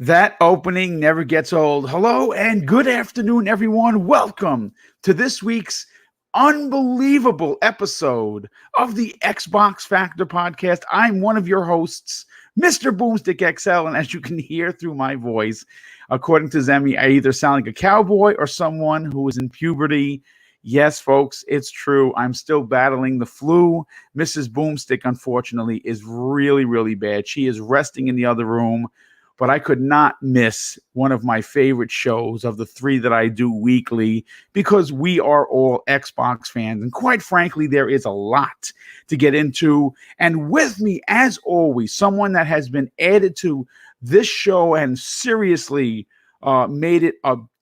That opening never gets old. Hello and good afternoon, everyone. Welcome to this week's unbelievable episode of the Xbox Factor podcast. I'm one of your hosts, Mr. Boomstick XL, and as you can hear through my voice, according to Zemi, I either sound like a cowboy or someone who is in puberty. Yes, folks, it's true. I'm still battling the flu. Mrs. Boomstick, unfortunately, is really, really bad. She is resting in the other room. But I could not miss one of my favorite shows of the three that I do weekly because we are all Xbox fans. And quite frankly, there is a lot to get into. And with me, as always, someone that has been added to this show and seriously made it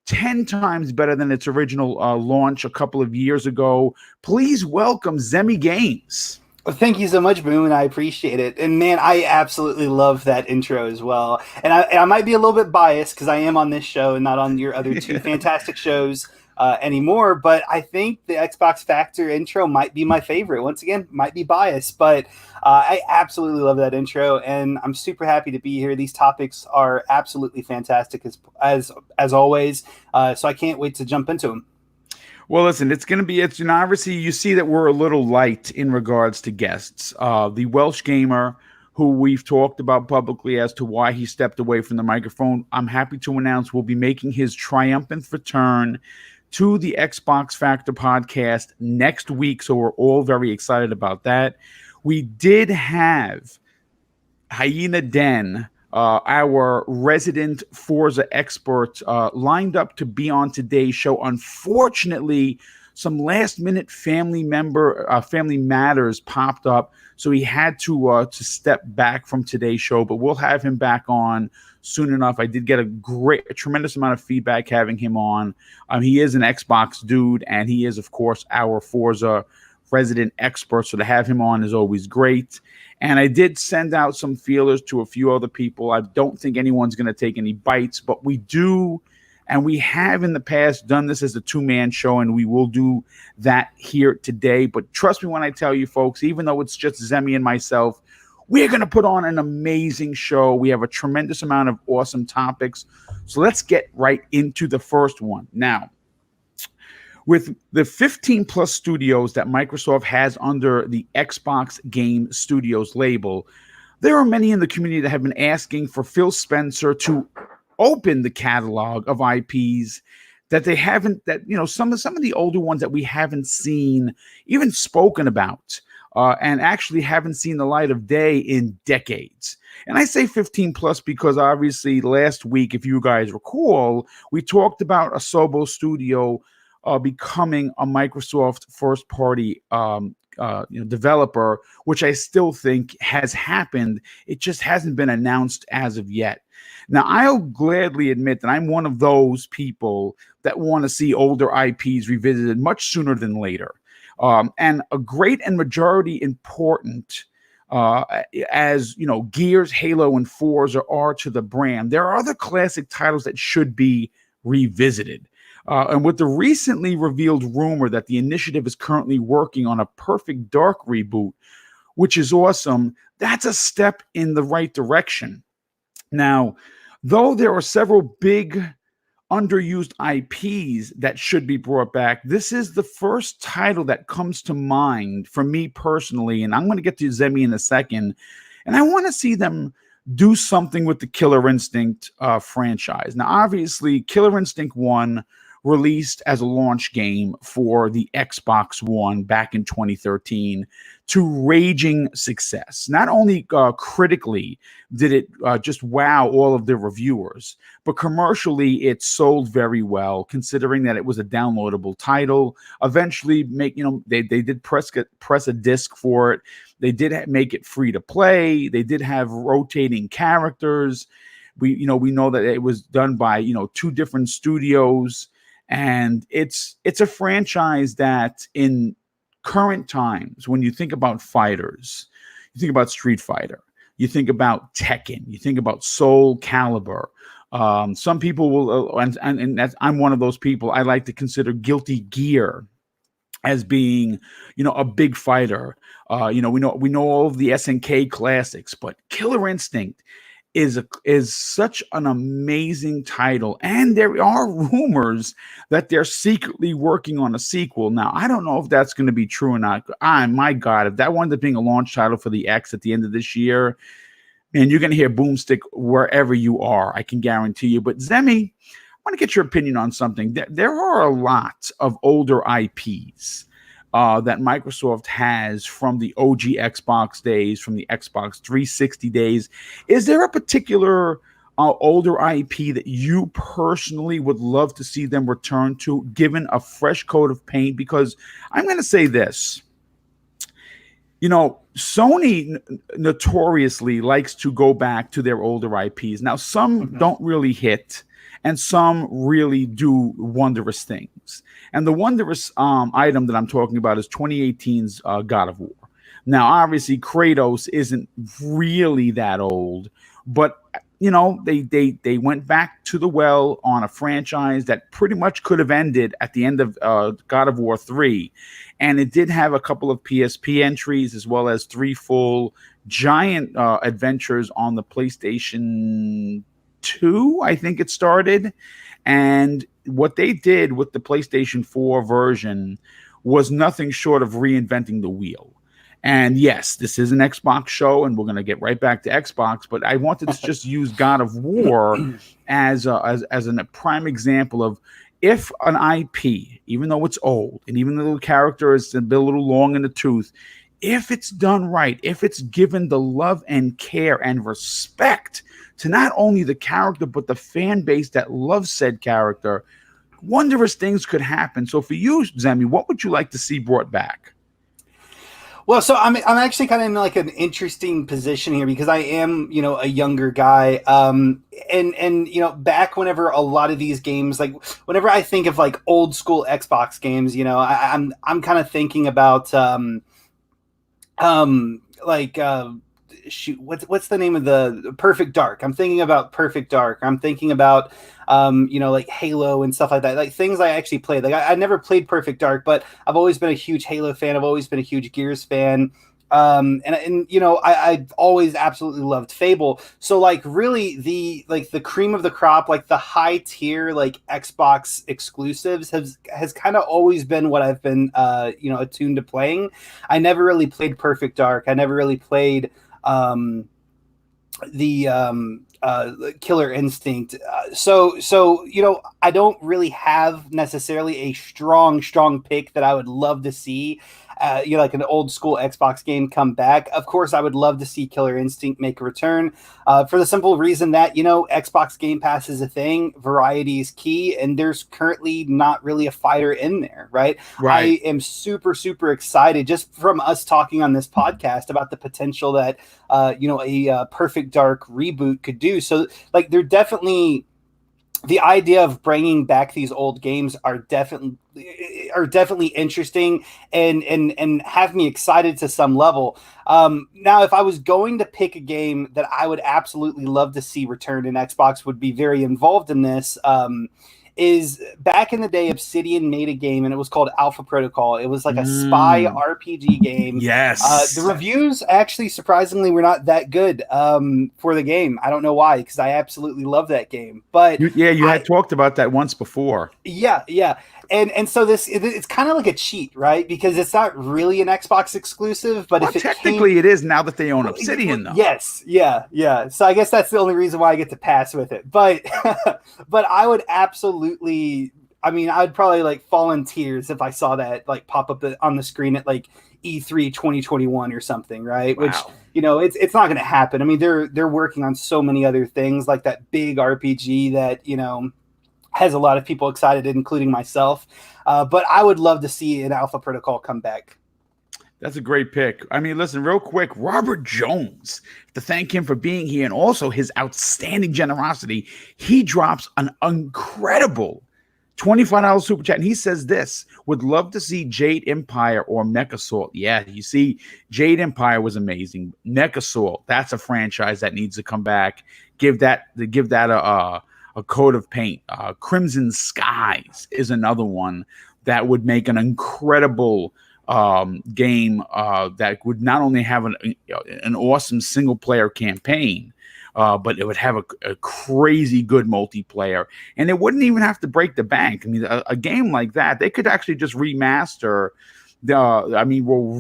10 times better than its original launch a couple of years ago. Please welcome Zemi Games. Well, thank you so much, Boom, and I appreciate it. And man, I absolutely love that intro as well. And I might be a little bit biased because I am on this show and not on your other two fantastic shows anymore. But I think the Xbox Factor intro might be my favorite. Once again, might be biased, but I absolutely love that intro, and I'm super happy to be here. These topics are absolutely fantastic as always. So I can't wait to jump into them. Well, listen, obviously you see that we're a little light in regards to guests. The Welsh gamer who we've talked about publicly as to why he stepped away from the microphone, I'm happy to announce will be making his triumphant return to the Xbox Factor podcast next week. So we're all very excited about that. We did have Hyena Den, our resident Forza expert, lined up to be on today's show. Unfortunately, some last-minute family matters popped up, so he had to step back from today's show. But we'll have him back on soon enough. I did get a tremendous amount of feedback having him on. He is an Xbox dude, and he is, of course, our Forza resident expert. So to have him on is always great. And I did send out some feelers to a few other people. I don't think anyone's going to take any bites, but we do, and we have in the past done this as a two-man show, and we will do that here today. But trust me when I tell you, folks, even though it's just Zemi and myself, we're going to put on an amazing show. We have a tremendous amount of awesome topics. So let's get right into the first one. Now, with the 15 plus studios that Microsoft has under the Xbox Game Studios label, there are many in the community that have been asking for Phil Spencer to open the catalog of IPs that they haven't, some of the older ones that we haven't seen, even spoken about, and actually haven't seen the light of day in decades. And I say 15 plus because obviously last week, if you guys recall, we talked about Asobo Studio becoming a Microsoft first-party developer, which I still think has happened. It just hasn't been announced as of yet. Now, I'll gladly admit that I'm one of those people that want to see older IPs revisited much sooner than later. And a great and majority important as Gears, Halo, and Forza are to the brand, there are other classic titles that should be revisited. And with the recently revealed rumor that the initiative is currently working on a Perfect Dark reboot, which is awesome, that's a step in the right direction. Now, though there are several big underused IPs that should be brought back, this is the first title that comes to mind for me personally, and I'm going to get to Zemi in a second, and I want to see them do something with the Killer Instinct franchise. Now, obviously, Killer Instinct 1 released as a launch game for the Xbox One back in 2013 to raging success. Not only critically did it just wow all of the reviewers, but commercially it sold very well, considering that it was a downloadable title. Eventually, they did press a disc for it. They did make it free to play. They did have rotating characters. We know that it was done by two different studios. And it's a franchise that in current times, when you think about fighters, you think about Street Fighter, you think about Tekken, you think about Soul Calibur. Some people will, and that's, I'm one of those people. I like to consider Guilty Gear as being, a big fighter. We know all of the SNK classics, but Killer Instinct is such an amazing title, and there are rumors that they're secretly working on a sequel. Now, I don't know if that's going to be true or not. My God, if that wound up being a launch title for the X at the end of this year, man, you're going to hear Boomstick wherever you are. I can guarantee you. But Zemi, I want to get your opinion on something. There are a lot of older IPs that Microsoft has from the OG Xbox days, from the Xbox 360 days. Is there a particular older IP that you personally would love to see them return to, given a fresh coat of paint? Because I'm going to say this. You know, Sony notoriously likes to go back to their older IPs. Now, some don't really hit, and some really do wondrous things. And the wondrous item that I'm talking about is 2018's God of War. Now, obviously, Kratos isn't really that old, but you know, they went back to the well on a franchise that pretty much could have ended at the end of God of War 3. And it did have a couple of PSP entries, as well as 3 full giant adventures on the PlayStation 2, I think it started. And what they did with the PlayStation 4 version was nothing short of reinventing the wheel. And yes, this is an Xbox show, and we're going to get right back to Xbox, but I wanted to just use God of War as a prime example of, if an IP, even though it's old, and even though the character is a little long in the tooth, if it's done right, if it's given the love and care and respect to not only the character, but the fan base that loves said character, wondrous things could happen. So for you, Zemi, what would you like to see brought back? Well, so I'm actually kind of in like an interesting position here, because I am, you know, a younger guy. And you know, back whenever a lot of these games, like whenever I think of like old school Xbox games, you know, I'm kind of thinking about shoot, what's the name of the Perfect Dark? I'm thinking about Perfect Dark. I'm thinking about you know, like Halo and stuff like that, like things I actually played. Like I never played Perfect Dark, but I've always been a huge Halo fan. I've always been a huge Gears fan. And you know, I've always absolutely loved Fable. So like really the cream of the crop, like the high tier like Xbox exclusives has kind of always been what I've been you know, attuned to playing. I never really played Perfect Dark. I never really played Killer Instinct. So you know, I don't really have necessarily a strong pick that I would love to see. You know, like an old school Xbox game come back. Of course, I would love to see Killer Instinct make a return, for the simple reason that, you know, Xbox Game Pass is a thing. Variety is key, and there's currently not really a fighter in there, right? I am super excited just from us talking on this podcast about the potential that you know, a Perfect Dark reboot could do. So like, they're definitely, the idea of bringing back these old games are definitely interesting and have me excited to some level. Now, if I was going to pick a game that I would absolutely love to see return, and Xbox would be very involved in this, is back in the day, Obsidian made a game, and it was called Alpha Protocol. It was like a spy RPG game. Yes. The reviews actually surprisingly were not that good for the game. I don't know why, because I absolutely love that game. But you had talked about that once before. Yeah. And so it's kind of like a cheat, right? Because it's not really an Xbox exclusive, but if technically it is, now that they own Obsidian, though. Yes, yeah. So I guess that's the only reason why I get to pass with it. But but I would absolutely, I mean, I'd probably like fall in tears if I saw that like pop up on the screen at like E3 2021 or something, right? Wow. Which, you know, it's not going to happen. I mean, they're working on so many other things, like that big RPG that, you know, has a lot of people excited, including myself. But I would love to see an Alpha Protocol come back. That's a great pick. I mean, listen, real quick, Robert Jones, to thank him for being here and also his outstanding generosity, he drops an incredible $25 super chat, and he says this: would love to see Jade Empire or Mech Assault. Yeah, you see, Jade Empire was amazing. Mech Assault, that's a franchise that needs to come back. Give that a coat of paint. Crimson Skies is another one that would make an incredible game that would not only have an awesome single player campaign, but it would have a crazy good multiplayer, and it wouldn't even have to break the bank. I mean, a game like that, they could actually just remaster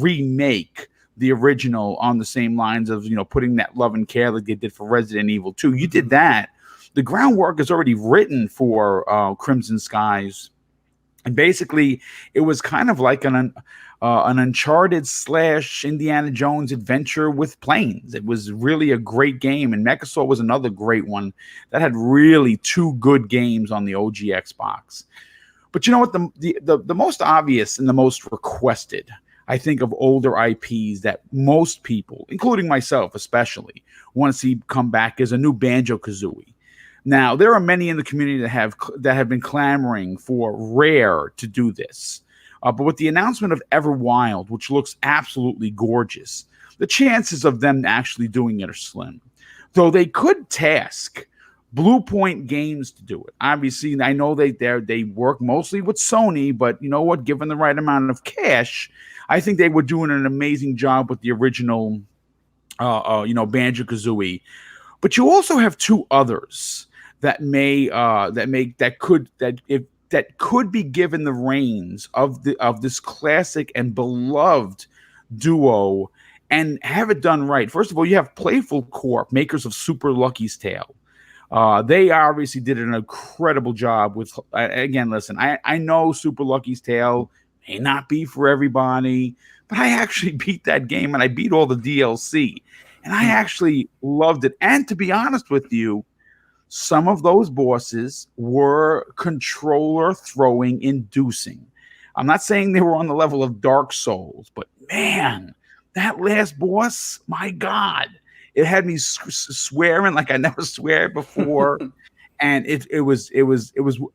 remake the original on the same lines of, putting that love and care like they did for Resident Evil 2. You did that. The groundwork is already written for Crimson Skies. And basically, it was kind of like an Uncharted / Indiana Jones adventure with planes. It was really a great game. And Mechasaur was another great one that had really two good games on the OG Xbox. But you know what? The most obvious and the most requested, I think, of older IPs that most people, including myself especially, want to see come back is a new Banjo-Kazooie. Now, there are many in the community that have been clamoring for Rare to do this. But with the announcement of Everwild, which looks absolutely gorgeous, the chances of them actually doing it are slim. Though they could task Blue Point Games to do it. Obviously, I know they work mostly with Sony, but you know what? Given the right amount of cash, I think they were doing an amazing job with the original, Banjo-Kazooie. But you also have two others that could be given the reins of this classic and beloved duo and have it done right. First of all, you have Playful Corp, makers of Super Lucky's Tale. They obviously did an incredible job with. Again, listen, I know Super Lucky's Tale may not be for everybody, but I actually beat that game and I beat all the DLC, and I actually loved it. And to be honest with you, some of those bosses were controller throwing inducing. I'm not saying they were on the level of Dark Souls, but man, that last boss, my God, it had me swearing like I never swear before. And it was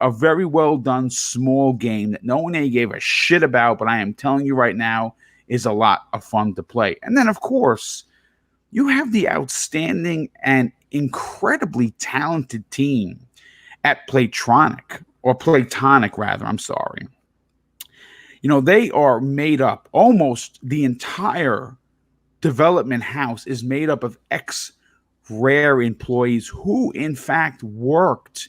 a very well done small game that no one gave a shit about, but I am telling you right now is a lot of fun to play. And then of course, you have the outstanding and incredibly talented team at Platonic rather. I'm sorry. They are made up. Almost the entire development house is made up of ex-Rare employees who, in fact, worked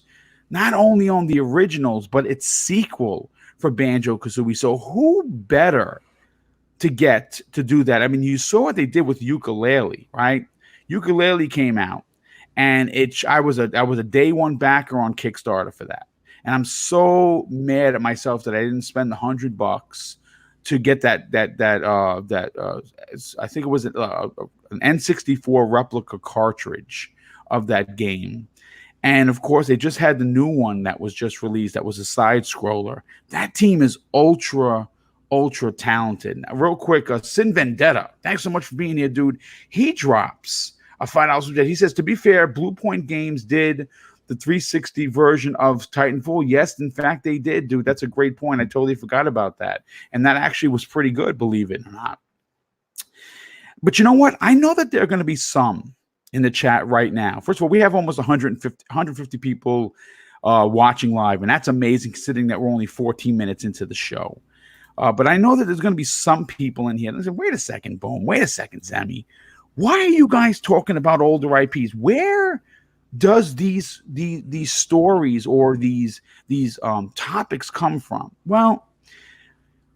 not only on the originals, but its sequel for Banjo-Kazooie. So who better to get to do that? I mean, you saw what they did with Ukulele, right? Ukulele came out, and I was a day one backer on Kickstarter for that. And I'm so mad at myself that I didn't spend $100 to get that I think it was an N64 replica cartridge of that game. And of course, they just had the new one that was just released. That was a side scroller. That team is ultra talented. Now, real quick, Sin Vendetta, thanks so much for being here, dude. He drops a $5. He says, to be fair, Blue Point Games did the 360 version of Titanfall. Yes, in fact, they did, dude. That's a great point. I totally forgot about that. And that actually was pretty good, believe it or not. But you know what? I know that there are going to be some in the chat right now. First of all, we have almost 150 people watching live, and that's amazing considering that we're only 14 minutes into the show. But I know that there's going to be some people in here. And I said, wait a second, Boom. Wait a second, Zemi. Why are you guys talking about older IPs? Where does these stories or these topics come from? Well,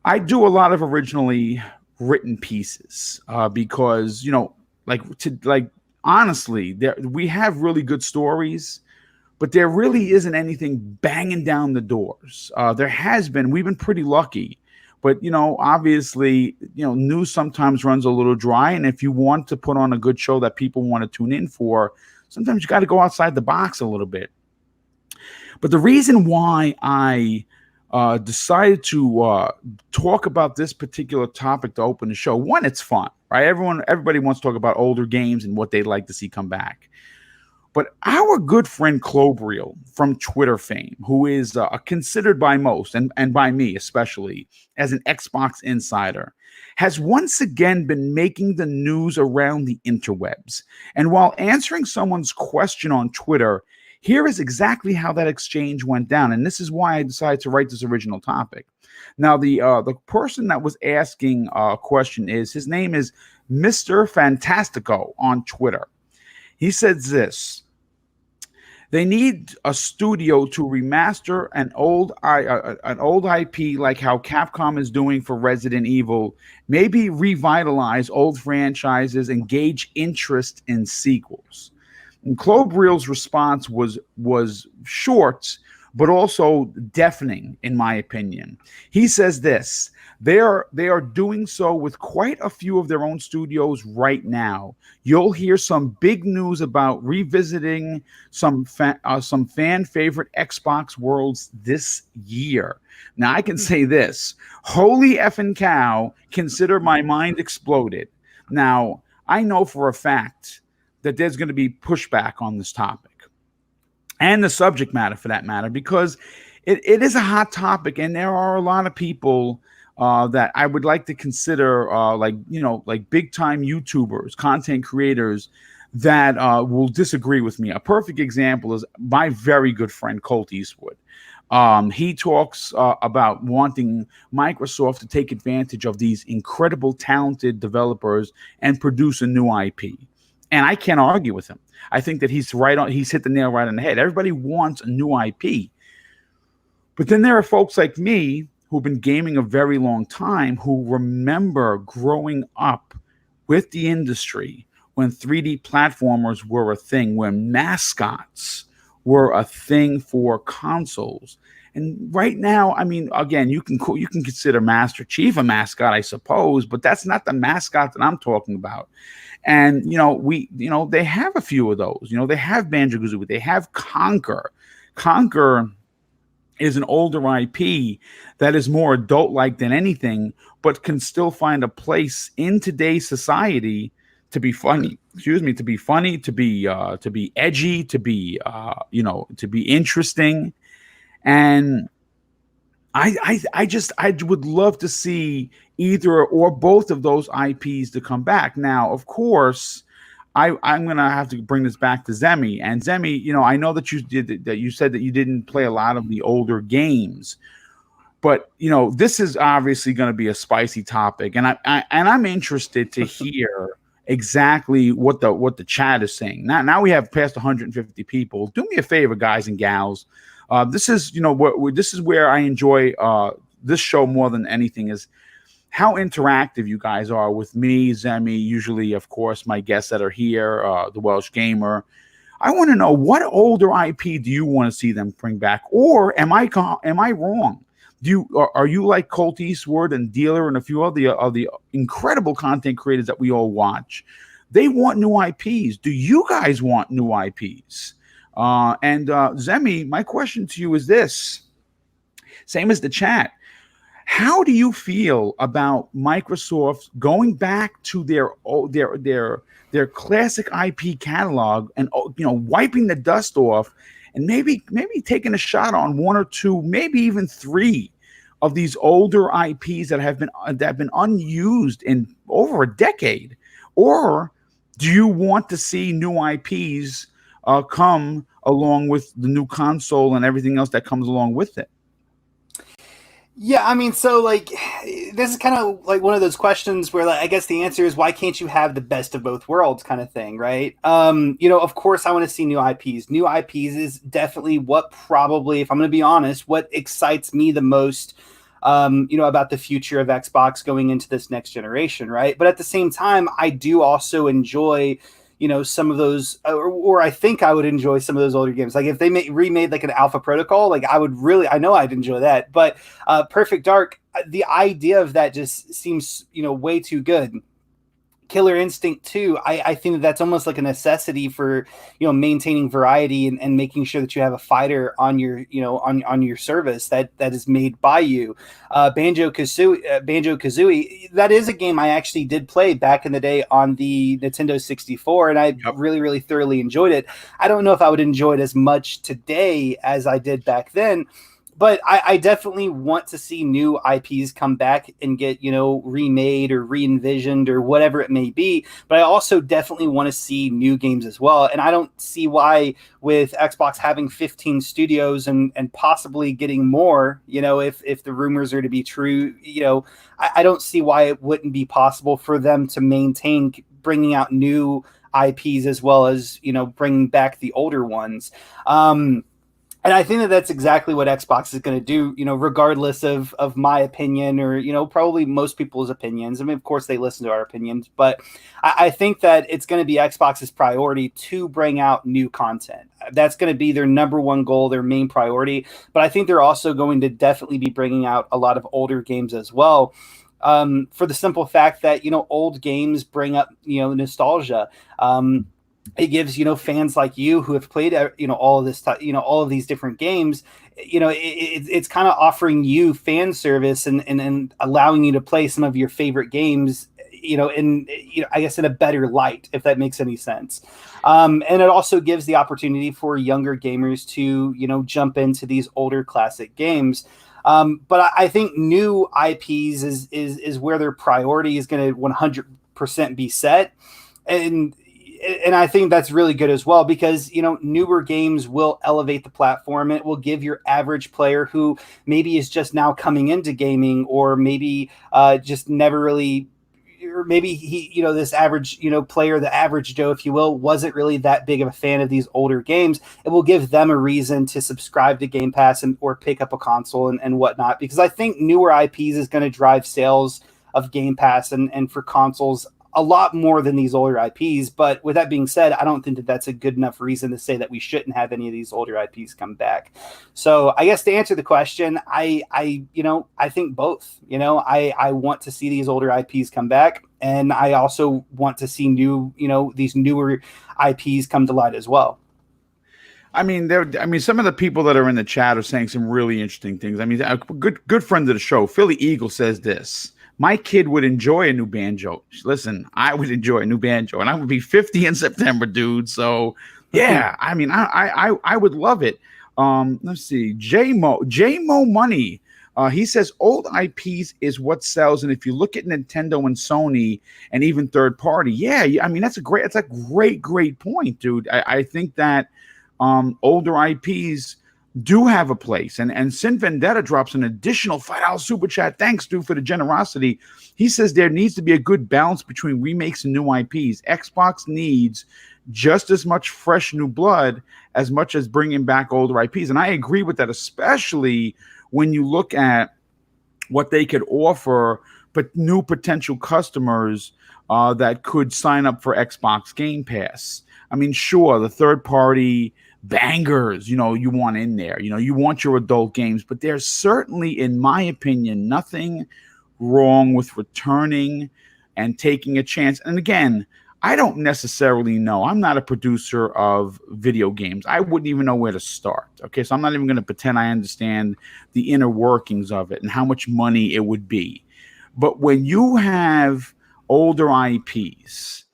I do a lot of originally written pieces because honestly, we have really good stories, but there really isn't anything banging down the doors. There has been. We've been pretty lucky. But, obviously, news sometimes runs a little dry. And if you want to put on a good show that people want to tune in for, sometimes you got to go outside the box a little bit. But the reason why I decided to talk about this particular topic to open the show, one, it's fun, right? Everybody wants to talk about older games and what they'd like to see come back. But our good friend Clobriel from Twitter fame, who is considered by most, and by me especially, as an Xbox insider, has once again been making the news around the interwebs. And while answering someone's question on Twitter, here is exactly how that exchange went down. And this is why I decided to write this original topic. Now, the person that was asking a question his name is Mr. Fantastico on Twitter. He says this: they need a studio to remaster an old IP like how Capcom is doing for Resident Evil. Maybe revitalize old franchises and gauge interest in sequels. And Clobrill's response was short, but also deafening, in my opinion. He says this: they are doing so with quite a few of their own studios right now. You'll hear some big news about revisiting some fan favorite Xbox worlds this year. Now I can say this: holy effing cow! Consider my mind exploded. Now I know for a fact that there's going to be pushback on this topic and the subject matter for that matter, because it is a hot topic, and there are a lot of people that I would like to consider like big time YouTubers, content creators that will disagree with me. A perfect example is my very good friend Colt Eastwood. He talks about wanting Microsoft to take advantage of these incredible talented developers and produce a new IP. And I can't argue with him. I think that he's right on. He's hit the nail right on the head. Everybody wants a new IP. But then there are folks like me who've been gaming a very long time who remember growing up with the industry when 3D platformers were a thing, when mascots were a thing for consoles. And right now, I mean, again, you can consider Master Chief a mascot, I suppose, but that's not the mascot that I'm talking about. And they have a few of those. They have Banjo-Kazooie, they have Conquer. Conquer is an older IP that is more adult-like than anything, but can still find a place in today's society to be funny. To be funny, to be edgy, to be interesting. And I would love to see either or both of those IPs to come back. Now, of course, I'm gonna have to bring this back to Zemi. And Zemi, I know that you said that you didn't play a lot of the older games, but this is obviously going to be a spicy topic, and I'm interested to hear exactly what the chat is saying. Now we have past 150 people. Do me a favor, guys and gals. This is this is where I enjoy this show more than anything, is how interactive you guys are with me, Zemi, usually, of course, my guests that are here, the Welsh Gamer. I want to know, what older IP do you want to see them bring back, or am I wrong? Are you like Colt Eastwood and Dealer and a few of the incredible content creators that we all watch? They want new IPs. Do you guys want new IPs? And Zemi, my question to you is this: same as the chat. How do you feel about Microsoft going back to their classic IP catalog and wiping the dust off, and maybe taking a shot on one or two, maybe even three of these older IPs that have been unused in over a decade? Or do you want to see new IPs come along with the new console and everything else that comes along with it? Yeah, I mean, so this is kind of like one of those questions where I guess the answer is, why can't you have the best of both worlds kind of thing, right? Of course I want to see new IPs. New IPs is definitely what probably, if I'm going to be honest, what excites me the most, about the future of Xbox going into this next generation, right? But at the same time, I do also enjoy some of those, or I think I would enjoy some of those older games. Like if they remade like an Alpha Protocol, I know I'd enjoy that. But Perfect Dark, the idea of that just seems, way too good. Killer Instinct 2, I think that's almost like a necessity for maintaining variety and making sure that you have a fighter on your on your service that is made by you. Banjo-Kazooie, that is a game I actually did play back in the day on the Nintendo 64, and I really thoroughly enjoyed it. I don't know if I would enjoy it as much today as I did back then. But I definitely want to see new IPs come back and get, remade or re-envisioned or whatever it may be. But I also definitely want to see new games as well. And I don't see why, with Xbox having 15 studios and possibly getting more, if the rumors are to be true, I don't see why it wouldn't be possible for them to maintain bringing out new IPs as well as, bringing back the older ones. And I think that that's exactly what Xbox is going to do, regardless of my opinion or, probably most people's opinions. I mean, of course, they listen to our opinions, but I think that it's going to be Xbox's priority to bring out new content. That's going to be their number one goal, their main priority. But I think they're also going to definitely be bringing out a lot of older games as well. For the simple fact that, old games bring up, nostalgia. It gives fans like you who have played all of this all of these different games, it's kind of offering you fan service and allowing you to play some of your favorite games in I guess in a better light, if that makes any sense. And it also gives the opportunity for younger gamers to jump into these older classic games. But I think new IPs is where their priority is going to 100% be set. And I think that's really good as well, because newer games will elevate the platform. It will give your average player who maybe is just now coming into gaming, or maybe just never really, or maybe he this average player, the average Joe, if you will, wasn't really that big of a fan of these older games. It will give them a reason to subscribe to Game Pass or pick up a console and whatnot, because I think newer IPs is going to drive sales of Game Pass and for consoles a lot more than these older IPs. But with that being said, I don't think that that's a good enough reason to say that we shouldn't have any of these older IPs come back. So I guess to answer the question, I think both. I want to see these older IPs come back, and I also want to see these newer IPs come to light as well. I mean, some of the people that are in the chat are saying some really interesting things. I mean, a good friend of the show, Philly Eagle, says this: my kid would enjoy a new banjo. Listen, I would enjoy a new banjo, and I would be 50 in September, dude. So, yeah, I mean, I would love it. Let's see, J Mo Money. He says old IPs is what sells, and if you look at Nintendo and Sony and even third party, yeah, I mean that's a great point, dude. I think that older IPs do have a place. And Sin Vendetta drops an additional $5 super chat. Thanks, dude, for the generosity. He says there needs to be a good balance between remakes and new IPs. Xbox needs just as much fresh new blood as much as bringing back older IPs. And I agree with that, especially when you look at what they could offer, but new potential customers that could sign up for Xbox Game Pass. I mean, sure, the third party bangers, you want in there, you want your adult games, but there's certainly, in my opinion, nothing wrong with returning and taking a chance. And again, I don't necessarily know. I'm not a producer of video games. I wouldn't even know where to start. Okay, so I'm not even going to pretend I understand the inner workings of it and how much money it would be. But when you have older IPs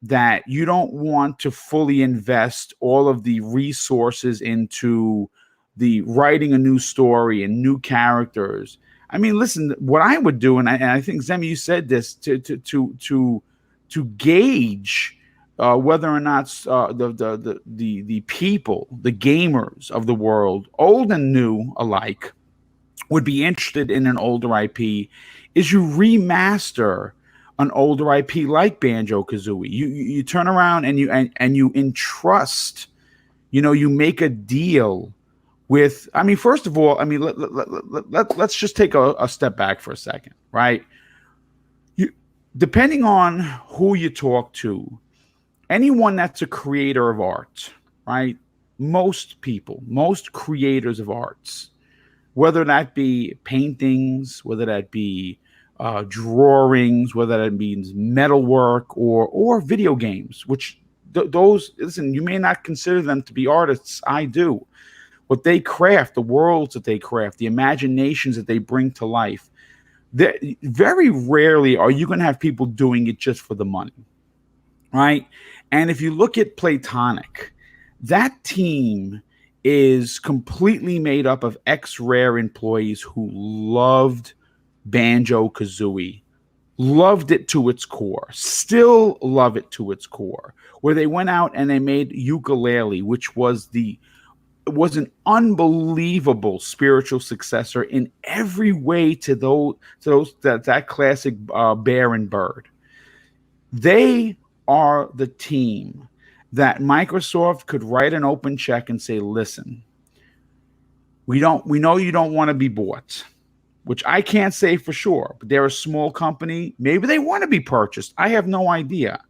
that you don't want to fully invest all of the resources into the writing a new story and new characters. I mean, listen, what I would do, and I think Zemi, you said this, to gauge whether or not the people, the gamers of the world, old and new alike, would be interested in an older IP, is you remaster an older IP like Banjo-Kazooie. You turn around and you entrust, you make a deal with, I mean, first of all, I mean, let's just take a step back for a second, right? Depending on who you talk to, anyone that's a creator of art, right? Most creators of arts, whether that be paintings, whether that be drawings, whether that means metalwork or video games, which those, listen, you may not consider them to be artists. I do. What they craft, the worlds that they craft, the imaginations that they bring to life, very rarely are you going to have people doing it just for the money, right? And if you look at Platonic, that team is completely made up of ex-Rare employees who loved Banjo-Kazooie, loved it to its core, still love it to its core, where they went out and they made Yooka-Laylee, which was an unbelievable spiritual successor in every way to that classic Bear and Bird. They are the team that Microsoft could write an open check and say, listen, we know you don't want to be bought, which I can't say for sure, but they're a small company. Maybe they want to be purchased. I have no idea.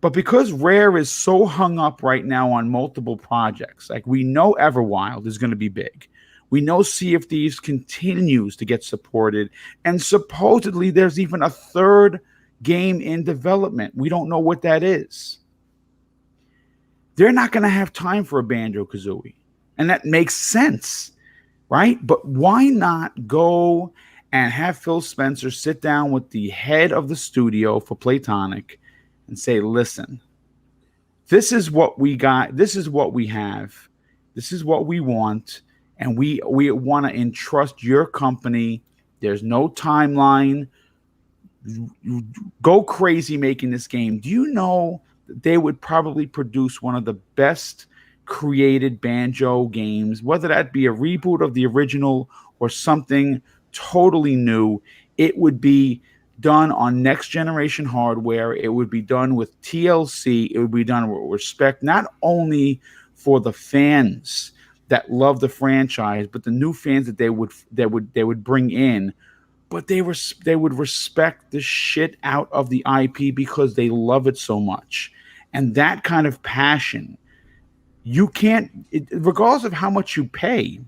But because Rare is so hung up right now on multiple projects, like we know Everwild is going to be big. We know Sea of Thieves continues to get supported. And supposedly there's even a third game in development. We don't know what that is. They're not going to have time for a Banjo-Kazooie. And that makes sense, right? But why not go and have Phil Spencer sit down with the head of the studio for Playtonic and say, listen, this is what we got. This is what we have. This is what we want. And we want to entrust your company. There's no timeline. You go crazy making this game. Do you know that they would probably produce one of the best created Banjo games, whether that be a reboot of the original or something totally new? It would be done on next generation hardware. It would be done with TLC. It would be done with respect, not only for the fans that love the franchise, but the new fans that they would bring in. But they would respect the shit out of the IP because they love it so much. And that kind of passion, you can't, regardless of how much you pay,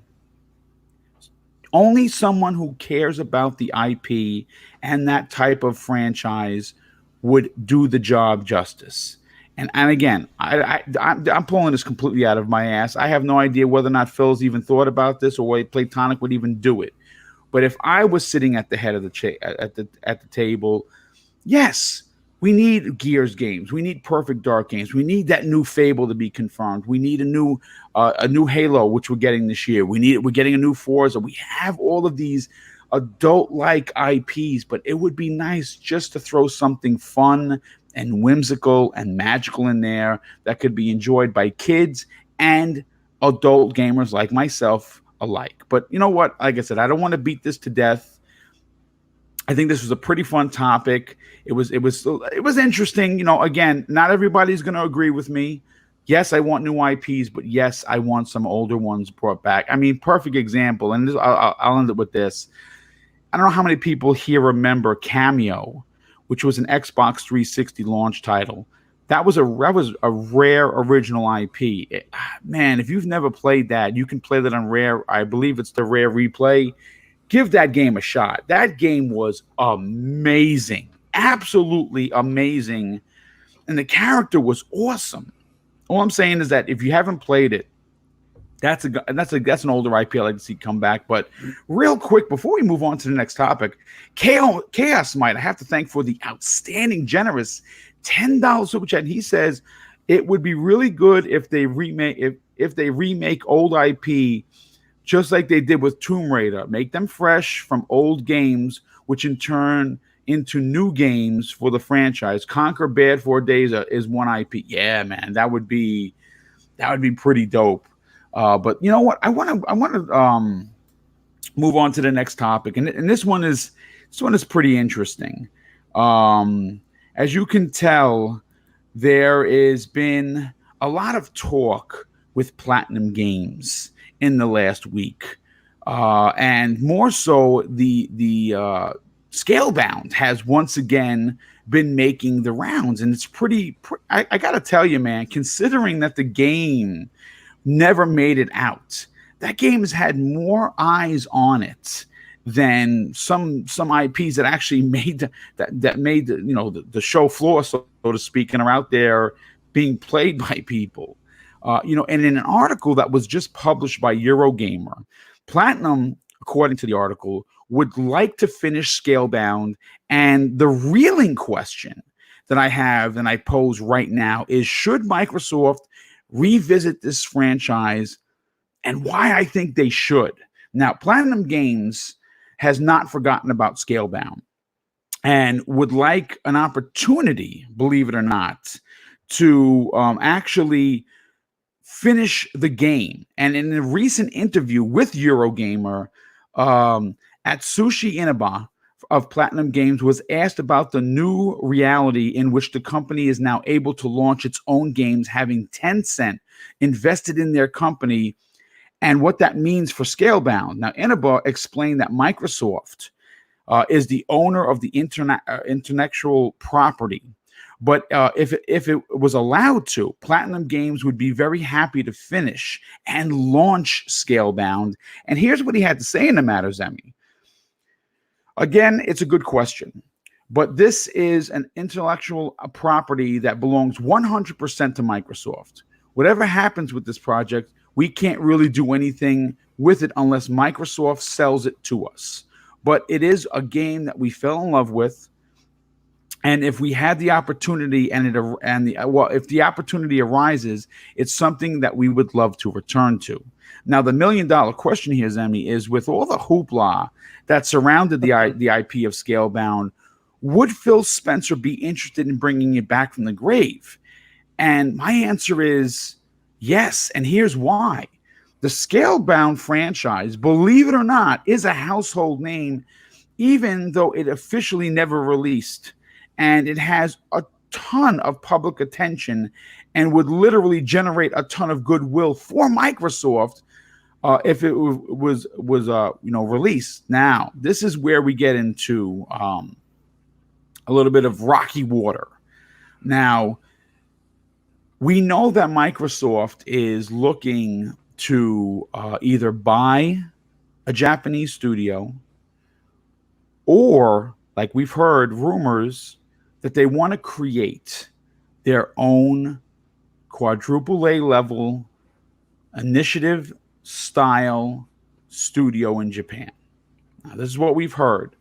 only someone who cares about the IP and that type of franchise would do the job justice. And again, I'm pulling this completely out of my ass. I have no idea whether or not Phil's even thought about this or whether Playtonic would even do it. But if I was sitting at the head of the at the table, yes, we need Gears games. We need Perfect Dark games. We need that new Fable to be confirmed. We need a new Halo, which we're getting this year. We're getting a new Forza. We have all of these adult-like IPs, but it would be nice just to throw something fun and whimsical and magical in there that could be enjoyed by kids and adult gamers like myself alike. But you know what? Like I said, I don't want to beat this to death. I think this was a pretty fun topic. It was interesting. You know, again, not everybody's going to agree with me. Yes, I want new IPs, but yes, I want some older ones brought back. I mean, perfect example, and I'll end it with this. I don't know how many people here remember Cameo, which was an Xbox 360 launch title. That was a Rare original IP. Man, if you've never played that, you can play that on Rare. I believe it's the Rare Replay. Give that game a shot. That game was amazing, absolutely amazing, and the character was awesome. All I'm saying is that if you haven't played it, that's an older IP I'd like to see come back. But real quick, before we move on to the next topic, Chaos Might, I have to thank for the outstanding, generous $10 super chat. He says it would be really good if they remake old IP just like they did with Tomb Raider. Make them fresh from old games, which in turn into new games for the franchise. Conquer Bad 4 Days is one IP. Yeah, man, that would be pretty dope. But you know what? I want to move on to the next topic, and this one is pretty interesting. As you can tell, there has been a lot of talk with Platinum Games in the last week, and more so, the Scalebound has once again been making the rounds, and it's pretty. I got to tell you, man, considering that the game never made it out, that game has had more eyes on it than some IPs that actually made that made the show floor, so to speak, and are out there being played by people. And in an article that was just published by Eurogamer, Platinum, according to the article, would like to finish Scalebound. And the reeling question that I have and I pose right now is, should Microsoft revisit this franchise, and why I think they should? Now, Platinum Games has not forgotten about Scalebound and would like an opportunity, believe it or not, to actually finish the game. And in a recent interview with Eurogamer, Atsushi Inaba of Platinum Games was asked about the new reality in which the company is now able to launch its own games, having Tencent invested in their company, and what that means for Scalebound. Now, Inaba explained that Microsoft is the owner of the intellectual property. But if it was allowed to, Platinum Games would be very happy to finish and launch Scalebound. And here's what he had to say in the matter, Zemi. Again, it's a good question, but this is an intellectual property that belongs 100% to Microsoft. Whatever happens with this project, we can't really do anything with it unless Microsoft sells it to us. But it is a game that we fell in love with. And if we had the opportunity if the opportunity arises, it's something that we would love to return to. Now, the $1 million question here, Zemi, is with all the hoopla that surrounded the IP of Scalebound, would Phil Spencer be interested in bringing it back from the grave? And my answer is yes. And here's why. The Scalebound franchise, believe it or not, is a household name, even though it officially never released. And it has a ton of public attention and would literally generate a ton of goodwill for Microsoft if it was released. Now, this is where we get into a little bit of rocky water. Now, we know that Microsoft is looking to either buy a Japanese studio, or, like we've heard rumors, that they want to create their own quadruple A level initiative style studio in Japan. Now, this is what we've heard.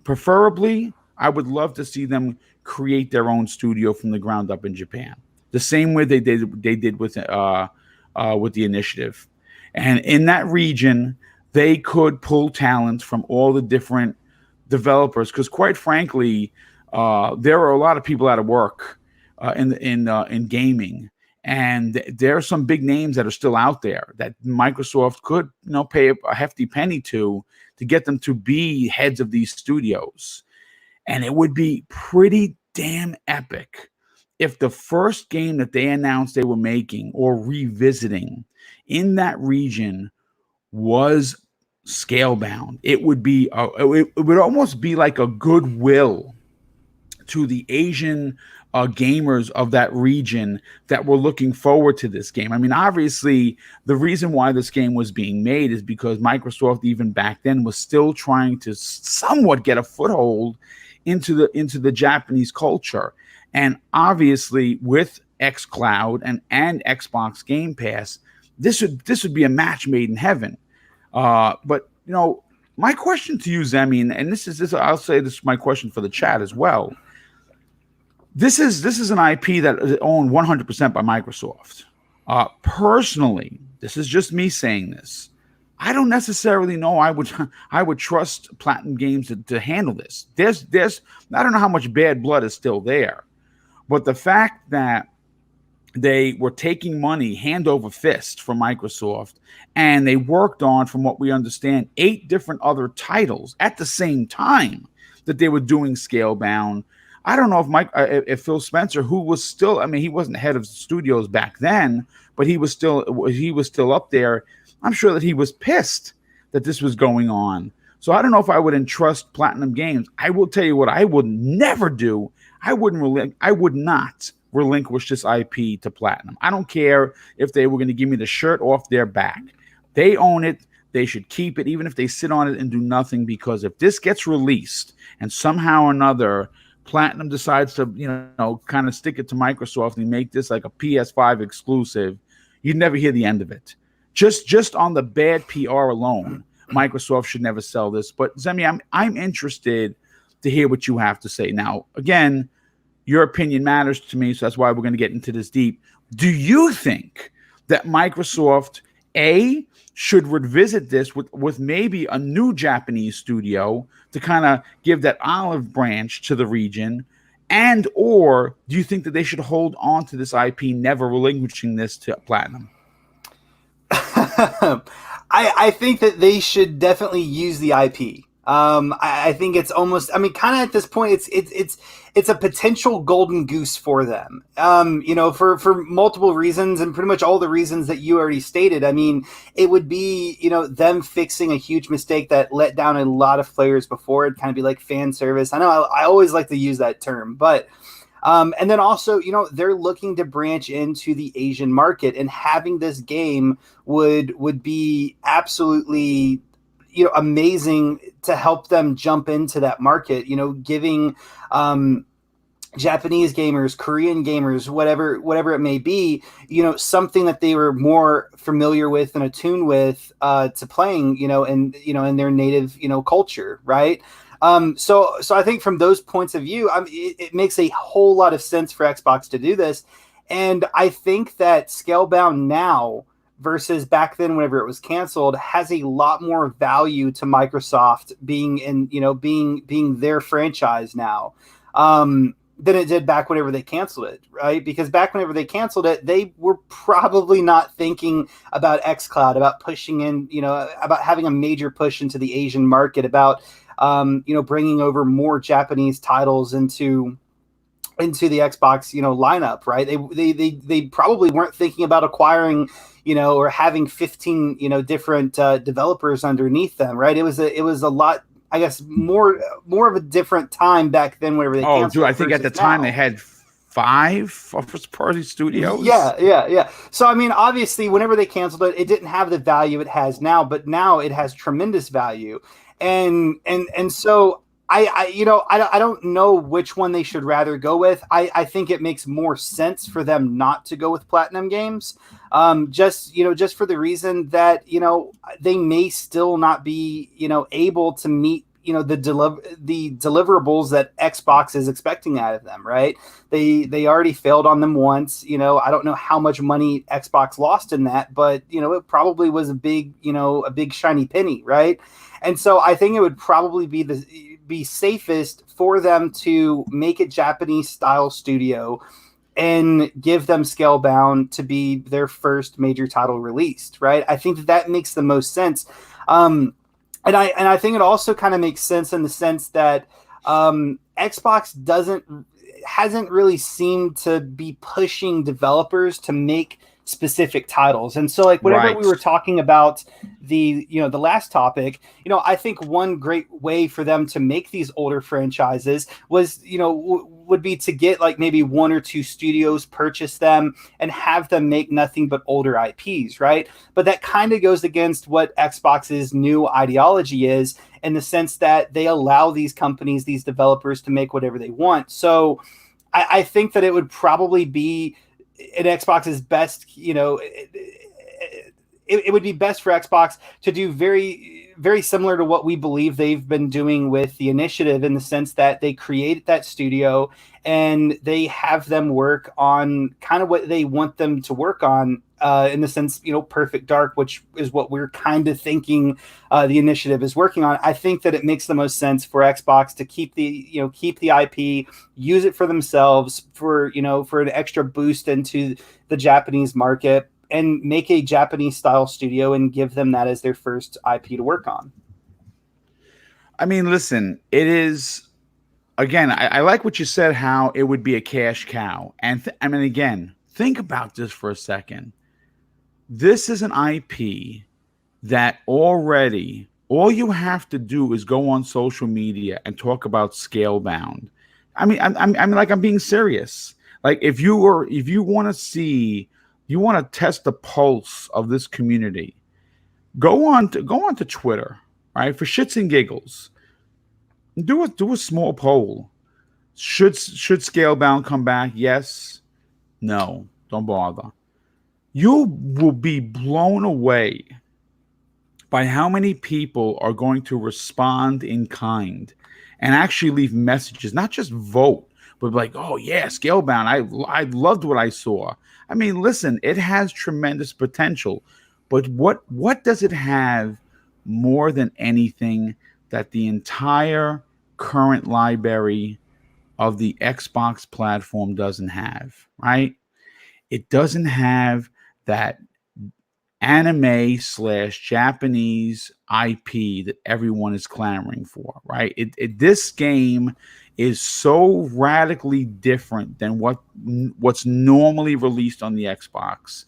Preferably, I would love to see them create their own studio from the ground up in Japan, the same way they did with the initiative. And in that region, they could pull talent from all the different developers, because quite frankly, there are a lot of people out of work in gaming, and there are some big names that are still out there that Microsoft could pay a hefty penny to get them to be heads of these studios. And it would be pretty damn epic if the first game that they announced they were making or revisiting in that region was Scalebound. It would be it would almost be like a goodwill to the Asian gamers of that region that were looking forward to this game. I mean, obviously, the reason why this game was being made is because Microsoft, even back then, was still trying to somewhat get a foothold into the Japanese culture. And obviously, with xCloud and Xbox Game Pass, this would be a match made in heaven. But my question to you, Zemi, and I'll say this is my question for the chat as well. This is an IP that is owned 100% by Microsoft. Personally, this is just me saying this. I don't necessarily know I would trust Platinum Games to handle this. There's I don't know how much bad blood is still there, but the fact that they were taking money hand over fist from Microsoft, and they worked on, from what we understand, 8 different other titles at the same time that they were doing Scalebound. I don't know if Phil Spencer, who was still, I mean, he wasn't head of studios back then, but he was still up there. I'm sure that he was pissed that this was going on. So I don't know if I would entrust Platinum Games. I will tell you what I would never do. I would not relinquish this IP to Platinum. I don't care if they were going to give me the shirt off their back. They own it. They should keep it, even if they sit on it and do nothing, because if this gets released and somehow or another Platinum decides to, kind of stick it to Microsoft and make this like a PS5 exclusive, you'd never hear the end of it. Just on the bad PR alone, Microsoft should never sell this. But Zemi, I'm interested to hear what you have to say. Now, again, your opinion matters to me, so that's why we're going to get into this deep. Do you think that Microsoft, A, should revisit this with maybe a new Japanese studio to kind of give that olive branch to the region? And or do you think that they should hold on to this IP, never relinquishing this to Platinum? I think that they should definitely use the IP. I think it's almost, I mean, kind of at this point, it's a potential golden goose for them. For multiple reasons and pretty much all the reasons that you already stated. I mean, it would be, them fixing a huge mistake that let down a lot of players before. It'd kind of be like fan service. I know I always like to use that term, but and then also, they're looking to branch into the Asian market, and having this game would be absolutely, amazing to help them jump into that market. Giving Japanese gamers, Korean gamers, whatever it may be, something that they were more familiar with and attuned with to playing, in their native, culture, right? So I think from those points of view, it makes a whole lot of sense for Xbox to do this, and I think that Scalebound now versus back then whenever it was canceled has a lot more value to Microsoft being their franchise now. Than it did back whenever they canceled it, right? Because back whenever they canceled it, they were probably not thinking about xCloud, about pushing in, about having a major push into the Asian market, about, bringing over more Japanese titles into the Xbox, lineup, right? They probably weren't thinking about acquiring, or having 15, different developers underneath them, right? It was a lot, I guess, more of a different time back then whenever they canceled. Dude, I think at the time they had 5 first party studios. Yeah. So I mean, obviously, whenever they canceled it, it didn't have the value it has now, but now it has tremendous value, and so I don't know which one they should rather go with. I think it makes more sense for them not to go with Platinum Games, just for the reason that they may still not be able to meet the deliverables that Xbox is expecting out of them. Right? They already failed on them once. I don't know how much money Xbox lost in that, but it probably was a big shiny penny, right? And so I think it would probably be safest for them to make a Japanese style studio and give them Scalebound to be their first major title released, right? I think that makes the most sense. And I think it also kind of makes sense in the sense that Xbox hasn't really seemed to be pushing developers to make specific titles. And so like whenever we were talking about the last topic, I think one great way for them to make these older franchises was would be to get like maybe 1 or 2 studios, purchase them, and have them make nothing but older IPs, right? But that kind of goes against what Xbox's new ideology is, in the sense that they allow these companies, these developers, to make whatever they want. So I think that it would probably be in Xbox's best, it would be best for Xbox to do very, very similar to what we believe they've been doing with the Initiative, in the sense that they create that studio and they have them work on kind of what they want them to work on, in the sense, Perfect Dark, which is what we're kind of thinking the Initiative is working on. I think that it makes the most sense for Xbox to keep the IP, use it for themselves, for an extra boost into the Japanese market, and make a Japanese style studio and give them that as their first IP to work on. I mean, listen, it is, again, I like what you said, how it would be a cash cow. And I mean, again, think about this for a second. This is an IP that already, all you have to do is go on social media and talk about Scalebound. I mean, I'm being serious. Like, if you want to see, you want to test the pulse of this community, go on to Twitter, right? For shits and giggles, do a small poll. Should Scalebound come back? Yes. No. Don't bother. You will be blown away by how many people are going to respond in kind and actually leave messages, not just vote, but like, oh yeah, Scalebound, I loved what I saw. I mean, listen, it has tremendous potential, but what does it have more than anything that the entire current library of the Xbox platform doesn't have, right? It doesn't have that anime slash Japanese IP that everyone is clamoring for, right? This game is so radically different than what's normally released on the Xbox.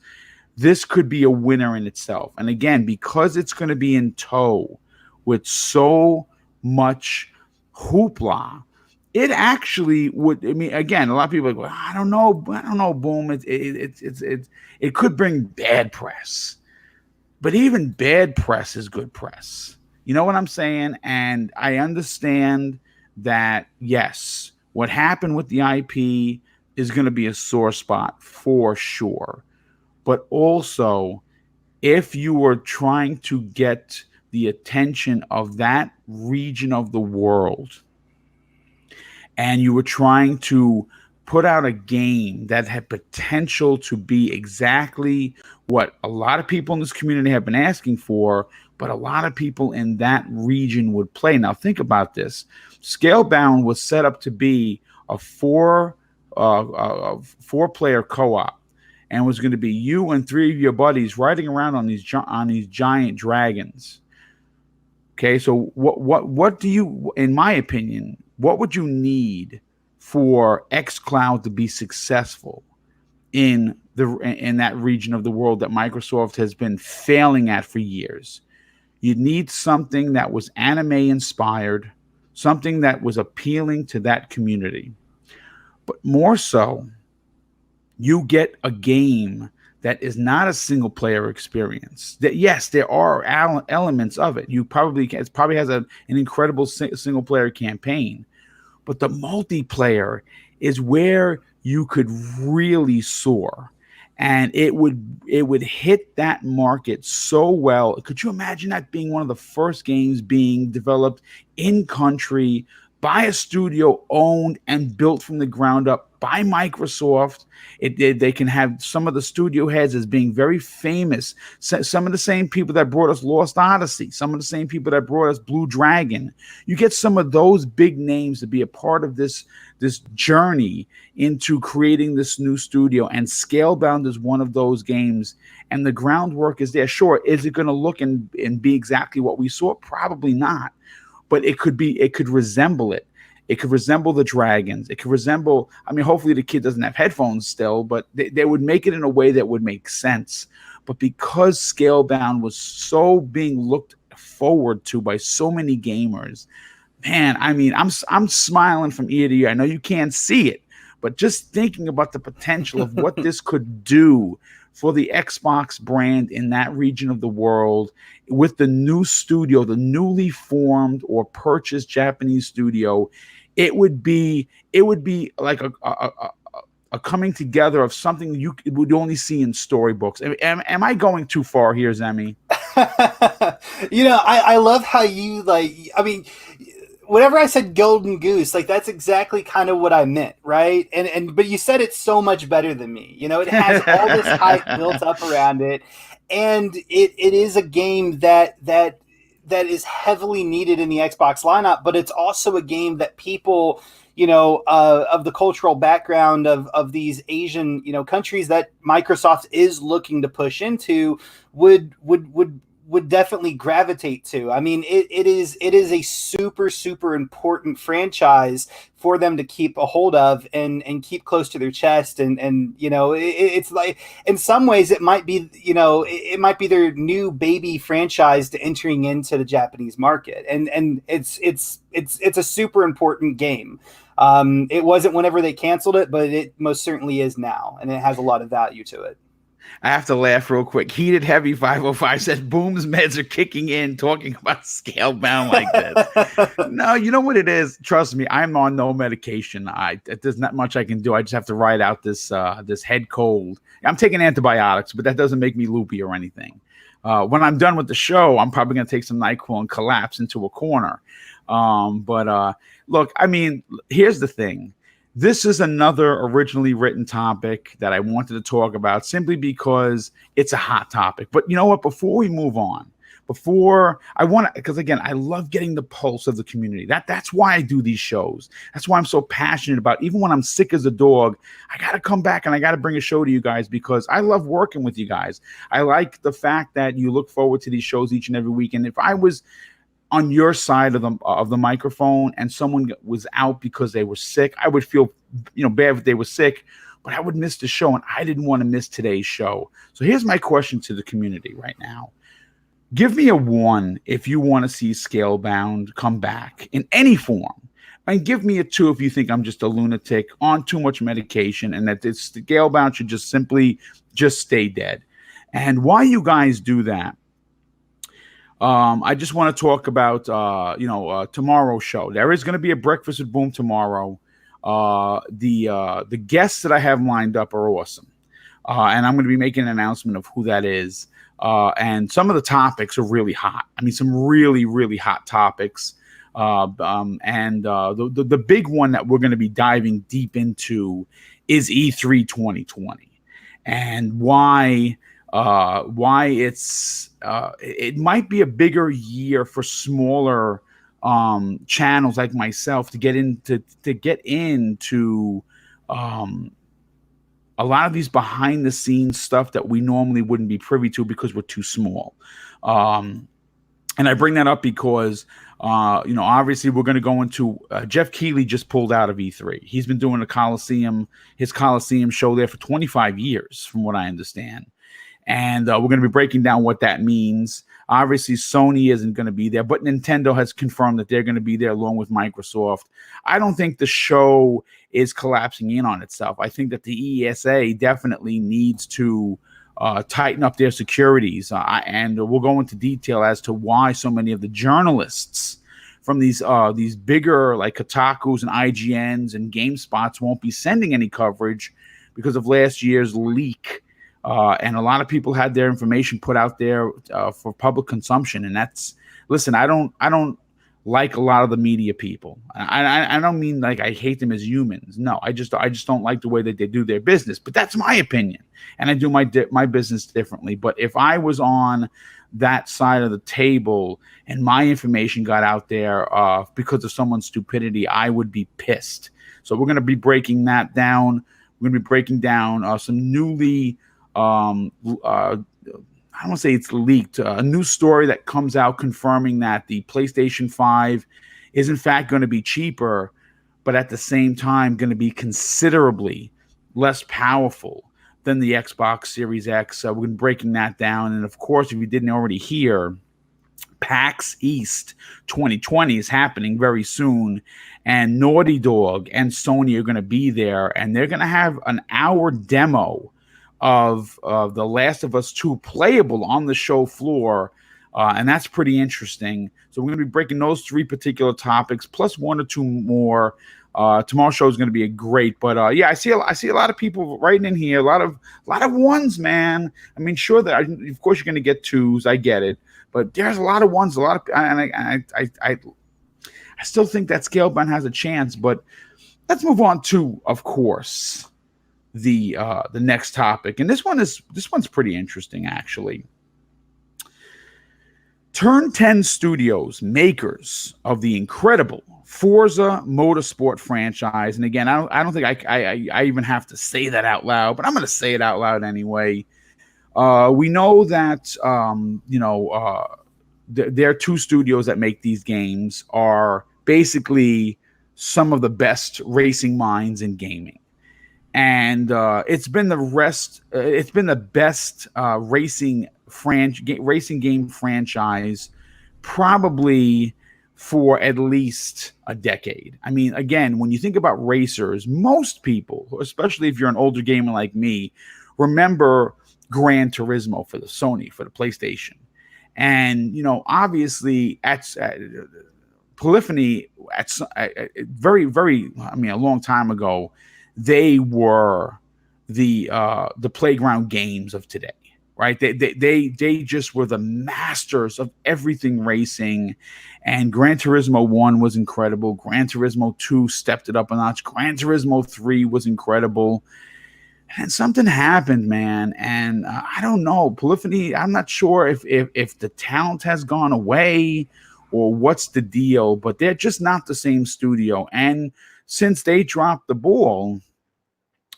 This could be a winner in itself. And again, because it's going to be in tow with so much hoopla, it actually would. I mean, again, a lot of people are like, well, I don't know, Boom. It could bring bad press, but even bad press is good press. You know what I'm saying? And I understand that, yes, what happened with the IP is going to be a sore spot for sure. But also, if you were trying to get the attention of that region of the world and you were trying to put out a game that had potential to be exactly what a lot of people in this community have been asking for, but a lot of people in that region would play. Now, think about this. Scalebound was set up to be a four-player co-op, and was going to be you and three of your buddies riding around on these giant dragons. Okay, so what do you, in my opinion, what would you need for xCloud to be successful in that region of the world that Microsoft has been failing at for years? You'd need something that was anime inspired, something that was appealing to that community. But more so, you get a game that is not a single player experience. That, yes, there are elements of it. It probably has an incredible single player campaign, but the multiplayer is where you could really soar, and it would hit that market so well. Could you imagine that being one of the first games being developed in country by a studio owned and built from the ground up by Microsoft? They can have some of the studio heads as being very famous. Some of the same people that brought us Lost Odyssey, some of the same people that brought us Blue Dragon. You get some of those big names to be a part of this journey into creating this new studio. And Scalebound is one of those games. And the groundwork is there. Sure, is it going to look and be exactly what we saw? Probably not. But it could resemble it. It could resemble the dragons. It could resemble, I mean, hopefully the kid doesn't have headphones still, but they would make it in a way that would make sense. But because Scalebound was so being looked forward to by so many gamers, man, I mean, I'm smiling from ear to ear. I know you can't see it, but just thinking about the potential of what this could do for the Xbox brand in that region of the world with the new studio, the newly formed or purchased Japanese studio, it would be like a coming together of something you would only see in storybooks. Am I going too far here, Zemi? I love how you I mean, whenever I said golden goose, that's exactly kind of what I meant, right? But you said it so much better than me. It has all this hype built up around it, and it is a game that is heavily needed in the Xbox lineup, but it's also a game that people, of the cultural background of these Asian, countries that Microsoft is looking to push into would definitely gravitate to. I mean, it is a super, super important franchise for them to keep a hold of and keep close to their chest. And it's like, in some ways it might be, it might be their new baby franchise to entering into the Japanese market. And it's a super important game. It wasn't whenever they canceled it, but it most certainly is now. And it has a lot of value to it. I have to laugh real quick. Heated Heavy 505 said Boom's meds are kicking in, talking about Scalebound like this. No, you know what it is? Trust me, I'm on no medication. There's not much I can do. I just have to ride out this head cold. I'm taking antibiotics, but that doesn't make me loopy or anything. When I'm done with the show, I'm probably going to take some NyQuil and collapse into a corner. Look, I mean, here's the thing. This is another originally written topic that I wanted to talk about simply because it's a hot topic. But you know what? Before we move on, before I want to, because again, I love getting the pulse of the community. That's why I do these shows. That's why I'm so passionate about, even when I'm sick as a dog, I got to come back and I got to bring a show to you guys because I love working with you guys. I like the fact that you look forward to these shows each and every week. And if I was on your side of the microphone and someone was out because they were sick, I would feel, bad if they were sick, but I would miss the show, and I didn't want to miss today's show. So here's my question to the community right now. Give me a 1 if you want to see Scalebound come back in any form. And give me a 2 if you think I'm just a lunatic on too much medication and that this Scalebound should just simply just stay dead. And while you guys do that, I just want to talk about, tomorrow's show. There is going to be a Breakfast with Boom tomorrow. The guests that I have lined up are awesome. And I'm going to be making an announcement of who that is. And some of the topics are really hot. I mean, some really, really hot topics. The big one that we're going to be diving deep into is E3 2020 and why it's it might be a bigger year for smaller channels like myself to get into a lot of these behind the scenes stuff that we normally wouldn't be privy to because we're too small. And I bring that up because obviously we're going to go into Jeff Keighley just pulled out of E3. He's been doing his Coliseum show there for 25 years, from what I understand. And we're going to be breaking down what that means. Obviously, Sony isn't going to be there, but Nintendo has confirmed that they're going to be there along with Microsoft. I don't think the show is collapsing in on itself. I think that the ESA definitely needs to tighten up their securities. And we'll go into detail as to why so many of the journalists from these bigger like Kotakus and IGNs and GameSpots won't be sending any coverage because of last year's leak. And a lot of people had their information put out there for public consumption. And listen, I don't like a lot of the media people. I don't mean like I hate them as humans. No, I just don't like the way that they do their business. But that's my opinion, and I do my business differently. But if I was on that side of the table and my information got out there because of someone's stupidity, I would be pissed. So we're going to be breaking that down. We're going to be breaking down some newly. I don't want to say it's leaked, a new story that comes out confirming that the PlayStation 5 is in fact going to be cheaper, but at the same time going to be considerably less powerful than the Xbox Series X. So we're breaking that down. And of course, if you didn't already hear, PAX East 2020 is happening very soon, and Naughty Dog and Sony are going to be there, and they're going to have an hour demo of The Last of Us 2 playable on the show floor, and that's pretty interesting. So we're going to be breaking those 3 particular topics plus 1 or 2 more. Tomorrow's show is going to be great, but I see a lot of people writing in here, a lot of ones, man. I mean, sure that of course you're going to get 2s, I get it, but there's a lot of ones, and I still think that Scalebound has a chance. But let's move on to, of course, the next topic, and this one's pretty interesting actually. Turn 10 Studios, makers of the incredible Forza Motorsport franchise, and again, I don't think I even have to say that out loud, but I'm going to say it out loud anyway. We know that their 2 studios that make these games are basically some of the best racing minds in gaming. And it's been the best racing game franchise probably for at least a decade. I mean, again, when you think about racers, most people, especially if you're an older gamer like me, remember Gran Turismo for the Sony, for the PlayStation. And, obviously Polyphony very, very, a long time ago, they were the playground games of today, right? They just were the masters of everything racing. And Gran Turismo 1 was incredible. Gran Turismo 2 stepped it up a notch. Gran Turismo 3 was incredible. And something happened, man. And I don't know, Polyphony. I'm not sure if the talent has gone away or what's the deal, but they're just not the same studio. And since they dropped the ball,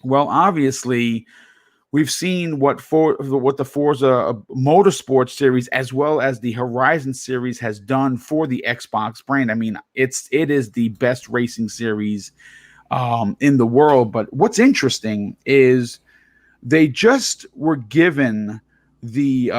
well, obviously we've seen what the Forza Motorsport series as well as the Horizon series has done for the Xbox brand. I mean, it is the best racing series in the world. But what's interesting is they just were given the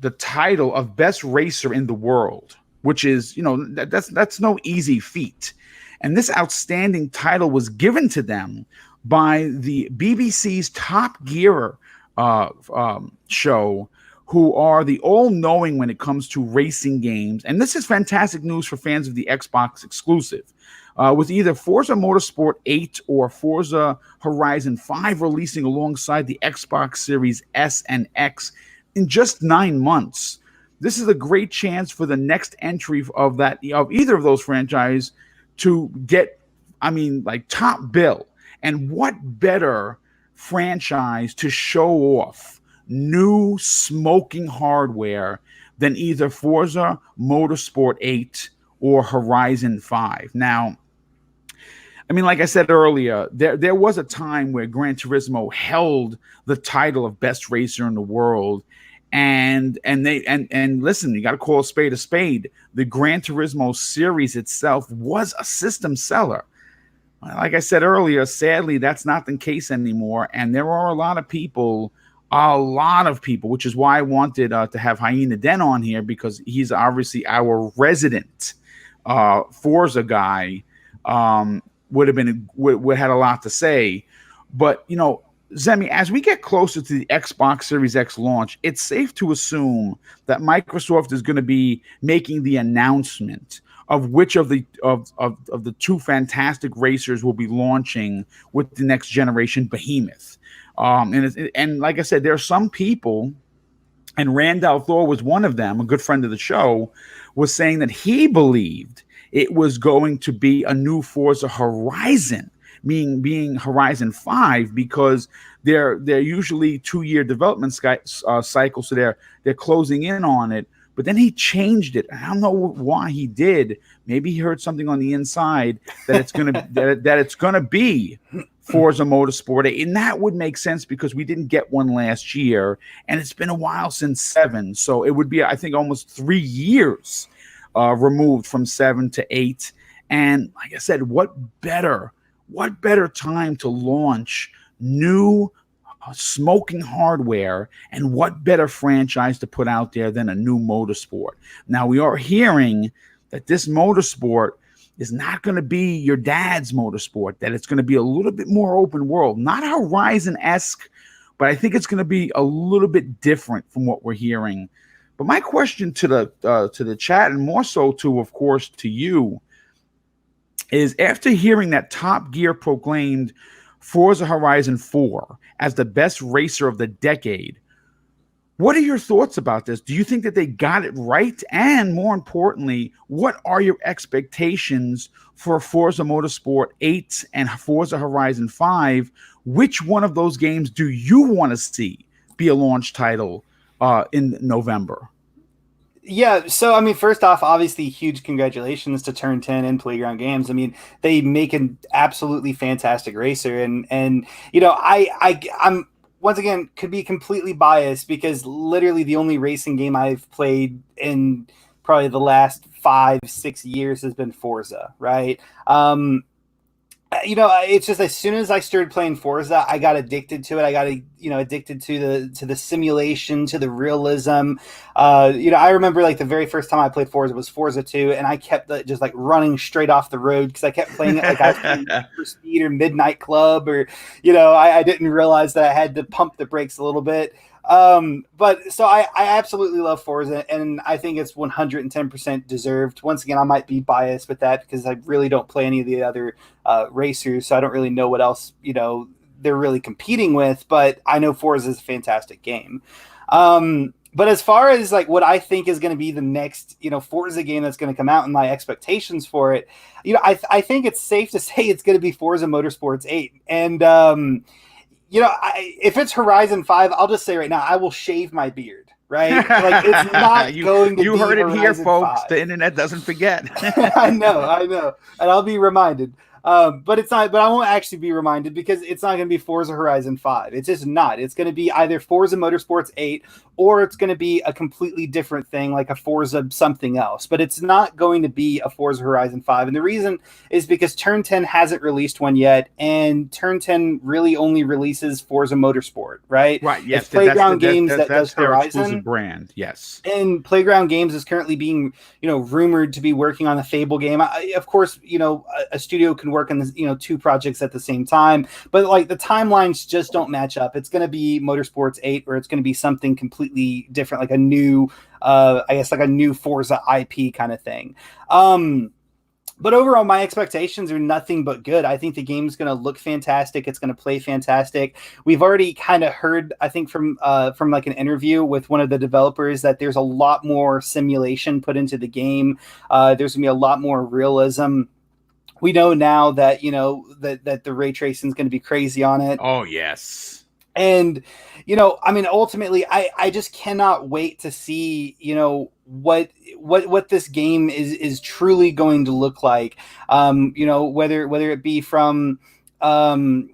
the title of best racer in the world, which is, that's no easy feat. And this outstanding title was given to them by the BBC's Top Gear show, who are the all-knowing when it comes to racing games. And this is fantastic news for fans of the Xbox exclusive. With either Forza Motorsport 8 or Forza Horizon 5 releasing alongside the Xbox Series S and X in just 9 months, this is a great chance for the next entry of either of those franchise to get, like, top bill. And what better franchise to show off new smoking hardware than either Forza Motorsport 8 or Horizon 5? Now, like I said earlier, there was a time where Gran Turismo held the title of best racer in the world. And listen, you got to call a spade a spade. The Gran Turismo series itself was a system seller. Like I said earlier, sadly, that's not the case anymore. And there are a lot of people, which is why I wanted to have Hyena Den on here, because he's obviously our resident Forza guy. Would had a lot to say. But, Zemi, as we get closer to the Xbox Series X launch, it's safe to assume that Microsoft is going to be making the announcement of which of the two fantastic racers will be launching with the next generation behemoth. And like I said, there are some people, and Randall Thor was one of them, a good friend of the show, was saying that he believed it was going to be a new Forza Horizon, being Horizon 5, because they're usually 2-year development cycle, so they're closing in on it. But then he changed it. I don't know why he did. Maybe he heard something on the inside that it's gonna that it's gonna be Forza Motorsport 8, and that would make sense because we didn't get one last year, and it's been a while since 7, so it would be, I think, almost 3 years removed from 7 to 8. And like I said, what better time to launch new smoking hardware, and what better franchise to put out there than a new motorsport? Now, we are hearing that this motorsport is not going to be your dad's motorsport, that it's going to be a little bit more open world, not Horizon-esque, but I think it's going to be a little bit different from what we're hearing. But my question to the chat, and more so to, of course, to you, is, after hearing that Top Gear proclaimed Forza Horizon 4 as the best racer of the decade, what are your thoughts about this? Do you think that they got it right? And more importantly, what are your expectations for Forza Motorsport 8 and Forza Horizon 5? Which one of those games do you want to see be a launch title in November? Yeah, so first off, obviously, huge congratulations to Turn 10 and Playground Games. They make an absolutely fantastic racer, and I'm once again could be completely biased because literally the only racing game I've played in probably the last 5-6 years has been Forza, right? It's just, as soon as I started playing Forza, I got addicted to it. I got addicted to the simulation, to the realism. I remember, like, the very first time I played Forza was Forza 2, and I kept just like running straight off the road because I kept playing it like I was playing for Speed or Midnight Club, or I didn't realize that I had to pump the brakes a little bit. But so I absolutely love Forza, and I think it's 110% deserved. Once again, I might be biased with that because I really don't play any of the other racers, so I don't really know what else they're really competing with. But I know Forza is a fantastic game. But as far as like what I think is going to be the next, Forza game that's going to come out and my expectations for it, I think it's safe to say it's going to be Forza Motorsports 8. And, if it's Horizon 5, I'll just say right now, I will shave my beard. Right? Like it's not going to be. You heard it Horizon here, folks. 5. The internet doesn't forget. I know, and I'll be reminded. But it's not. But I won't actually be reminded because it's not going to be Forza Horizon 5. It's just not. It's going to be either Forza Motorsports 8 or it's going to be a completely different thing, like a Forza something else. But it's not going to be a Forza Horizon 5. And the reason is because Turn 10 hasn't released one yet, and Turn 10 really only releases Forza Motorsport, right? Right. Yes. It's Playground Games that does their Horizon exclusive brand. Yes. And Playground Games is currently being, rumored to be working on a Fable game. Of course, a studio can work on this, two projects at the same time, but like the timelines just don't match up. It's going to be Motorsports 8, or it's going to be something completely different, like a new, I guess, like a new Forza IP kind of thing. But overall, my expectations are nothing but good. I think the game's going to look fantastic. It's going to play fantastic. We've already kind of heard, I think, from like an interview with one of the developers that there's a lot more simulation put into the game. There's going to be a lot more realism. We know now that, that the ray tracing is going to be crazy on it. Oh, yes. And, ultimately, I just cannot wait to see, what this game is truly going to look like. Whether it be from, like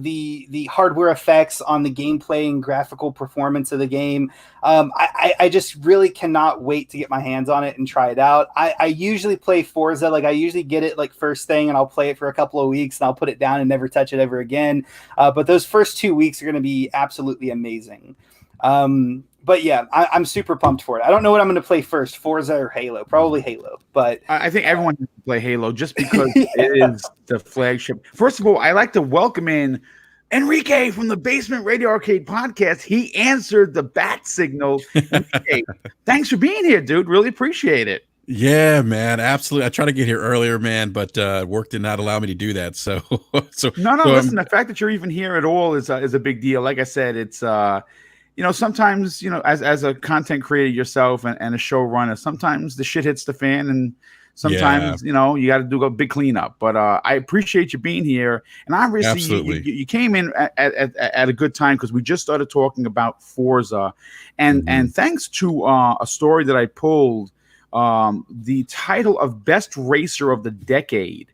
the hardware effects on the gameplay and graphical performance of the game. I just really cannot wait to get my hands on it and try it out. I usually play Forza, like I usually get it like first thing and I'll play it for a couple of weeks and I'll put it down and never touch it ever again. But those first 2 weeks are going to be absolutely amazing. But yeah, I'm super pumped for it. I don't know what I'm going to play first, Forza or Halo. Probably Halo, but I think everyone can play Halo just because it is the flagship. First of all, I like to welcome in Enrique from the Basement Radio Arcade podcast. He answered the bat signal. Enrique, thanks for being here, dude. Really appreciate it. Yeah, man, absolutely. I tried to get here earlier, man, but work did not allow me to do that. So listen. The fact that you're even here at all is a big deal. Like I said, it's sometimes, as a content creator yourself and a showrunner, sometimes the shit hits the fan and sometimes, you got to do a big cleanup. But I appreciate you being here. And obviously you came in at a good time because we just started talking about Forza. And thanks to a story that I pulled, the title of Best Racer of the Decade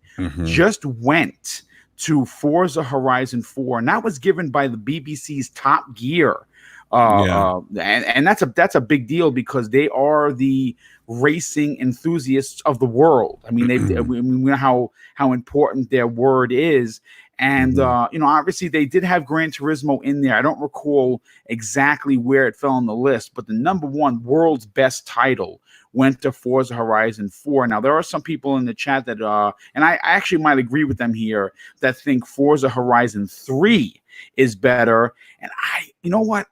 just went to Forza Horizon 4. And that was given by the BBC's Top Gear. And that's a big deal because they are the racing enthusiasts of the world. I mean, we know how important their word is. And, obviously they did have Gran Turismo in there. I don't recall exactly where it fell on the list, but the number one world's best title went to Forza Horizon 4. Now, there are some people in the chat that, and I actually might agree with them here, that think Forza Horizon 3 is better. And you know what?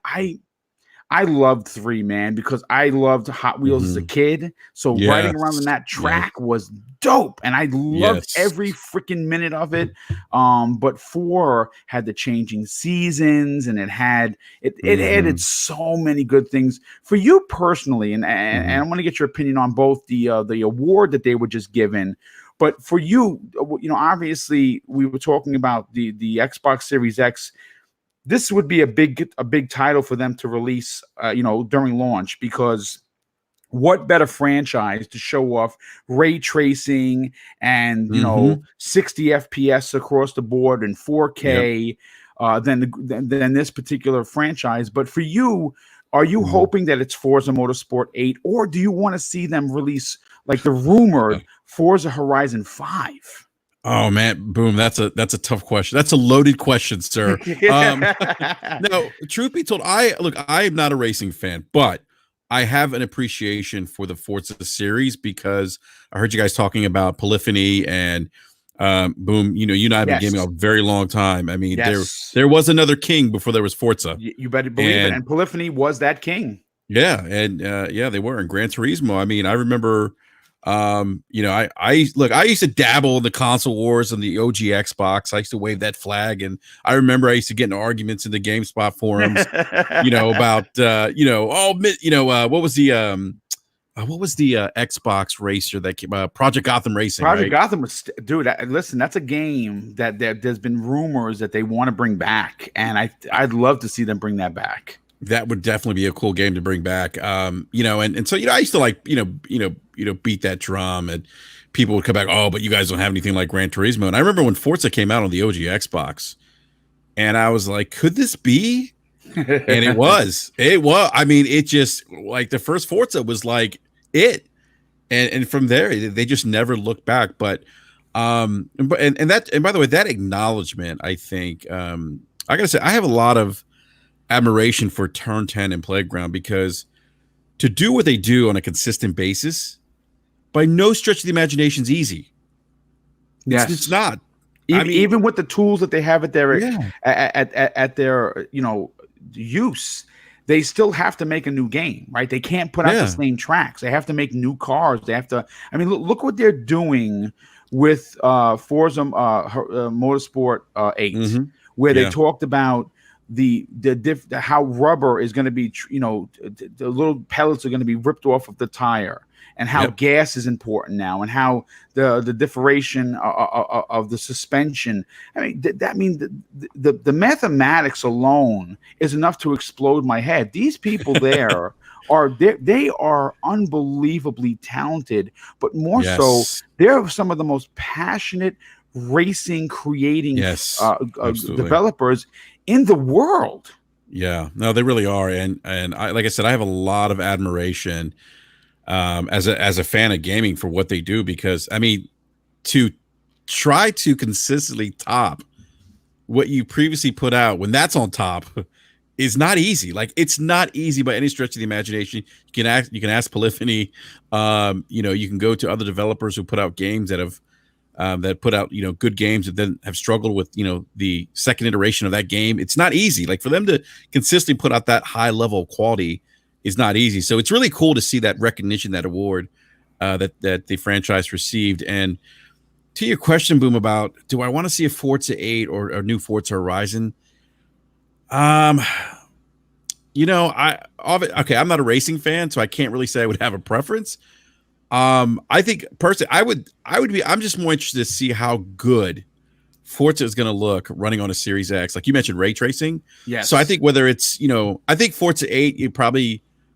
I loved 3, man, because I loved Hot Wheels as a kid. So riding around on that track was dope. And I loved every freaking minute of it. But 4 had the changing seasons and it added so many good things for you personally. And I want to get your opinion on both the award that they were just given. But for you, obviously we were talking about the Xbox Series X. This would be a big title for them to release, during launch, because what better franchise to show off ray tracing and 60 FPS across the board and 4K than this particular franchise. But for you, are you hoping that it's Forza Motorsport 8, or do you want to see them release like the rumored Forza Horizon 5? Oh man, boom! That's a tough question. That's a loaded question, sir. No, truth be told, I am not a racing fan, but I have an appreciation for the Forza series because I heard you guys talking about polyphony and boom. You and I have been gaming a very long time. I mean, there was another king before there was Forza. You better believe it. And polyphony was that king. Yeah, and they were in Gran Turismo. I mean, I remember. You know, I used to dabble in the console wars on the OG Xbox. I used to wave that flag, and I remember I used to get in arguments in the GameSpot forums, you know, about what was the Xbox racer that came, Project Gotham Racing, Project right? Gotham was, dude. Listen, that's a game that there's been rumors that they want to bring back, and I'd love to see them bring that back. That would definitely be a cool game to bring back. You know, and so, you know, I used to like, beat that drum, and people would come back, oh, but you guys don't have anything like Gran Turismo. And I remember when Forza came out on the OG Xbox, and I was like, could this be? And it was. I mean, it just, like, the first Forza was like it. And from there, they just never looked back. But and by the way, that acknowledgement, I think, I gotta say, I have a lot of admiration for Turn 10 and Playground, because to do what they do on a consistent basis, by no stretch of the imagination, is easy. It's not. Even with the tools that they have at their at their use, they still have to make a new game, right? They can't put out the same tracks. They have to make new cars. They have to. I mean, look what they're doing with Forza Motorsport 8, where they talked about how rubber is going to be, the little pellets are going to be ripped off of the tire, and how gas is important now, and how the differentiation of the suspension. I mean, the mathematics alone is enough to explode my head. These people there they are unbelievably talented, but more so, they're some of the most passionate racing creating developers in the world. Yeah, no, they really are. And I, like I said, I have a lot of admiration as a fan of gaming for what they do, because I mean, to try to consistently top what you previously put out when that's on top is not easy. Like, it's not easy by any stretch of the imagination. You can ask Polyphony. You can go to other developers who put out games that have that put out, good games that then have struggled with, the second iteration of that game. It's not easy. Like, for them to consistently put out that high level of quality is not easy. So it's really cool to see that recognition, that award that the franchise received. And to your question, Boom, about do I want to see a Forza 8 or a new Forza Horizon? I'm not a racing fan, so I can't really say I would have a preference. I think personally, I'm just more interested to see how good Forza is going to look running on a Series X. Like you mentioned, ray tracing. Yes. So I think whether it's, I think Forza 8,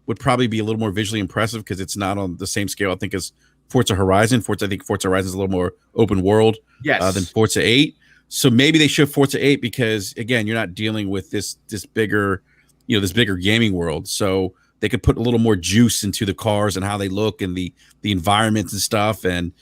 would probably be a little more visually impressive because it's not on the same scale, I think, as Forza Horizon. I think Forza Horizon is a little more open world than Forza 8. So maybe they show Forza 8 because, again, you're not dealing with this bigger, this bigger gaming world. So they could put a little more juice into the cars and how they look and the environments and stuff. And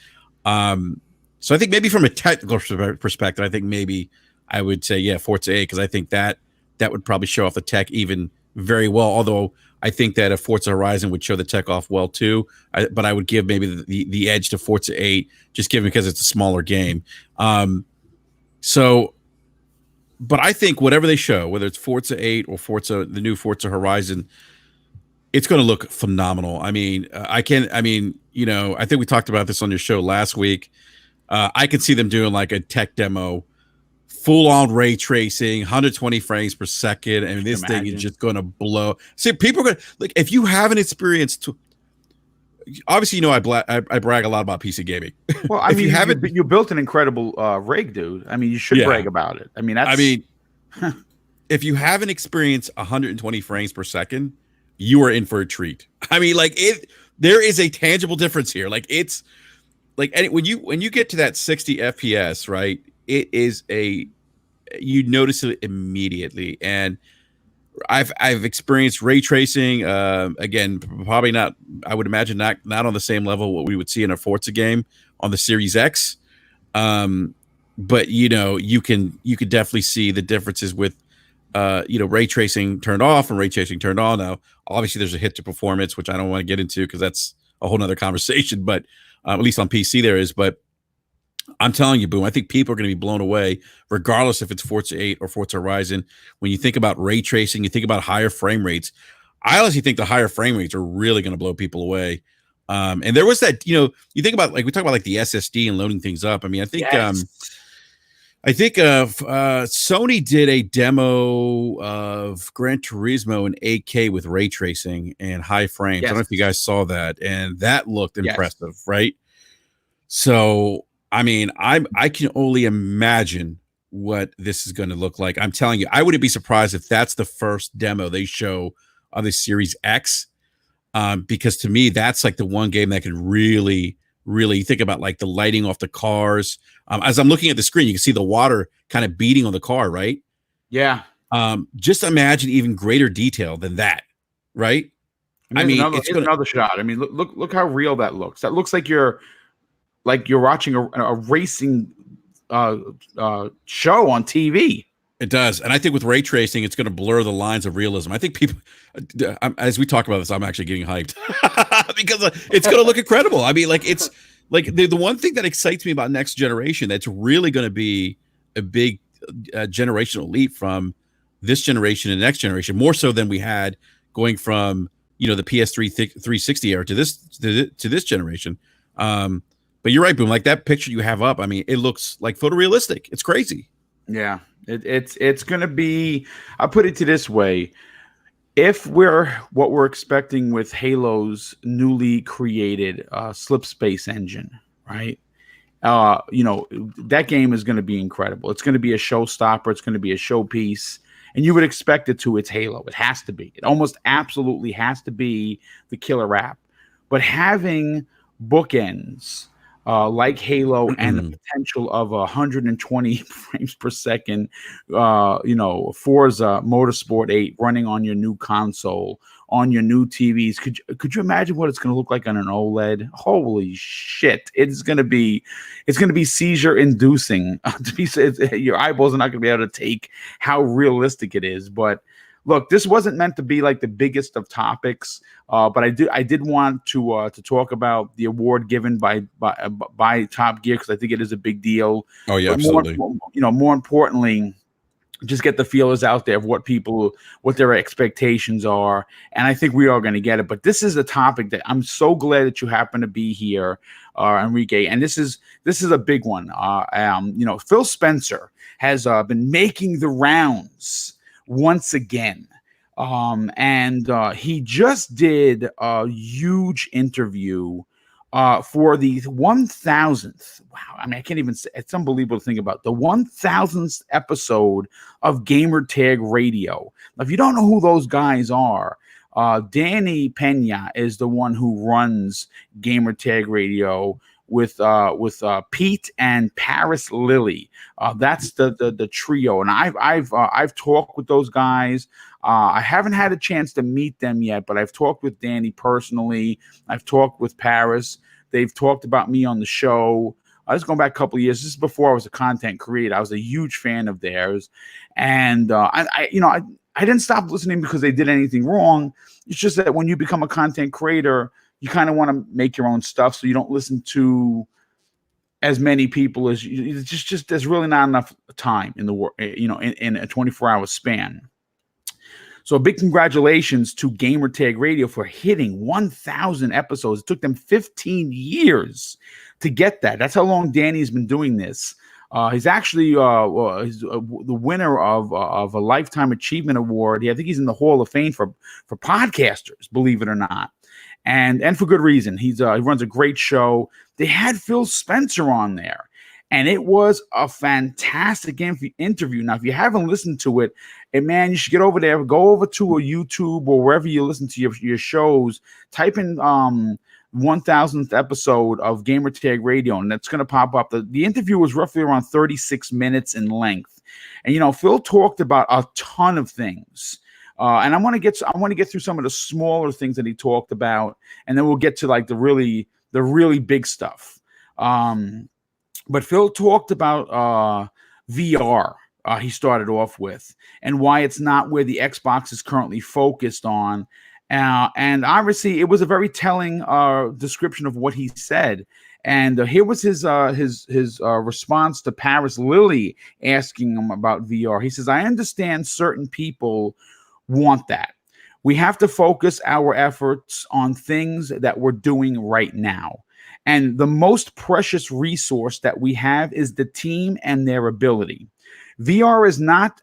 so I think maybe from a technical perspective, I think maybe I would say, Forza 8, because I think that would probably show off the tech even very well. Although I think that a Forza Horizon would show the tech off well too. But I would give maybe the edge to Forza 8, just given because it's a smaller game. But I think whatever they show, whether it's Forza 8 or the new Forza Horizon, it's going to look phenomenal. I mean, I think we talked about this on your show last week. I could see them doing like a tech demo, full on ray tracing, 120 frames per second. And this thing is just going to blow. See, people are going to, like, if you haven't experienced, obviously, I brag a lot about PC gaming. Well, I mean, you built an incredible rig, dude. I mean, you should brag about it. I mean, if you haven't experienced 120 frames per second, you are in for a treat. I mean, there is a tangible difference here. Like, it's like, when you get to that 60 FPS, right? It is you notice it immediately. And I've experienced ray tracing. Again, probably not. I would imagine not on the same level what we would see in a Forza game on the Series X. But you can definitely see the differences with ray tracing turned off and ray tracing turned on. Now, obviously, there's a hit to performance, which I don't want to get into because that's a whole nother conversation. But at least on PC there is. But I'm telling you, Boom, I think people are going to be blown away, regardless if it's Forza 8 or Forza Horizon. When you think about ray tracing, you think about higher frame rates. I honestly think the higher frame rates are really going to blow people away. And there was that, you think about, like, we talk about like the SSD and loading things up. I mean, Yes. I think Sony did a demo of Gran Turismo in 8K with ray tracing and high frames. I don't know if you guys saw that, and that looked impressive, right? So, I mean, I can only imagine what this is going to look like. I'm telling you, I wouldn't be surprised if that's the first demo they show on the Series X, because to me, that's like the one game that can really think about, like, the lighting off the cars. As I'm looking at the screen, you can see the water kind of beating on the car, right? Yeah. Just imagine even greater detail than that, right? I mean, it's another shot. I mean, look how real that looks. That looks like you're watching a racing show on TV. It does. And I think with ray tracing, it's going to blur the lines of realism. I think people, as we talk about this, I'm actually getting hyped because it's going to look incredible. I mean, like, it's like the one thing that excites me about next generation that's really going to be a big generational leap from this generation and next generation, more so than we had going from, the PS3 360 era to this generation. But you're right, Boom. Like, that picture you have up, I mean, it looks like photorealistic. It's crazy. Yeah, it's going to be. I'll put it to this way: if what we're expecting with Halo's newly created slip space engine, right? That game is going to be incredible. It's going to be a showstopper. It's going to be a showpiece, and you would expect it to. It's Halo. It has to be. It almost absolutely has to be the killer app. But having bookends like Halo and the potential of 120 frames per second, Forza Motorsport 8 running on your new console, on your new TVs. Could you imagine what it's going to look like on an OLED? Holy shit. It's going to be seizure inducing. Your eyeballs are not going to be able to take how realistic it is. But look, this wasn't meant to be like the biggest of topics, but I did want to talk about the award given by Top Gear, because I think it is a big deal. Oh yeah, absolutely. More importantly, just get the feelers out there of what their expectations are, and I think we are going to get it. But this is a topic that I'm so glad that you happen to be here, Enrique, and this is a big one. Phil Spencer has been making the rounds once again. And he just did a huge interview for the 1000th. Wow. I mean, I can't even say, it's unbelievable to think about the 1000th episode of Gamertag Radio. Now, if you don't know who those guys are, Danny Pena is the one who runs Gamertag Radio with Pete and Paris Lilly. That's the trio, and I've talked with those guys. I haven't had a chance to meet them yet, but I've talked with Danny personally. I've talked with Paris. They've talked about me on the show. I was going back a couple of years. This is before I was a content creator. I was a huge fan of theirs, and I didn't stop listening because they did anything wrong. It's just that when you become a content creator, you kind of want to make your own stuff, so you don't listen to as many people as you. It's just there's really not enough time in the world, in a 24-hour span. So a big congratulations to Gamertag Radio for hitting 1,000 episodes. It took them 15 years to get that. That's how long Danny's been doing this. He's actually he's the winner of a Lifetime Achievement Award. I think he's in the Hall of Fame for podcasters, believe it or not. And for good reason. He runs a great show. They had Phil Spencer on there, and it was a fantastic interview. Now, if you haven't listened to it, man, you should get over there. Go over to a YouTube or wherever you listen to your shows. Type in 1000th episode of Gamertag Radio, and that's going to pop up. The interview was roughly around 36 minutes in length, and Phil talked about a ton of things. And I want to get through some of the smaller things that he talked about, and then we'll get to like the really big stuff. But Phil talked about VR. He started off with, and why it's not where the Xbox is currently focused on. And obviously, it was a very telling description of what he said. And here was his response to Paris Lilly asking him about VR. He says, "I understand certain people want that, We have to focus our efforts on things that we're doing right now. And the most precious resource that we have is the team and their ability. VR is not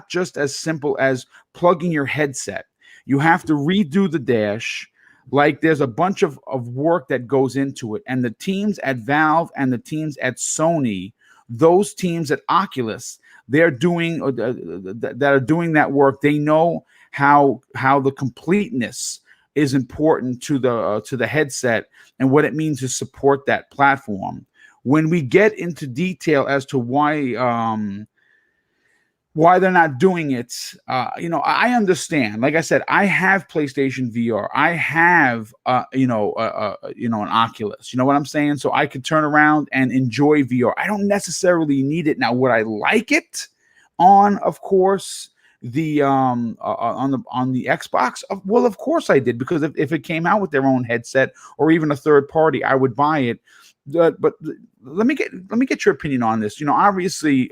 just as simple as plugging your headset. You have to redo the dash. Like there's a bunch of work that goes into it. And the teams at Valve and the teams at Sony, those teams at Oculus, they're doing that are doing that work. They know how the completeness is important to the headset and what it means to support that platform. When we get into detail as to why they're not doing it, I understand. Like I said, I have PlayStation VR. I have an Oculus. You know what I'm saying? So I could turn around and enjoy VR. I don't necessarily need it now. Would I like it on, of course, the on the Xbox? Well, of course I did, because if it came out with their own headset or even a third party, I would buy it. But let me get your opinion on this. Obviously,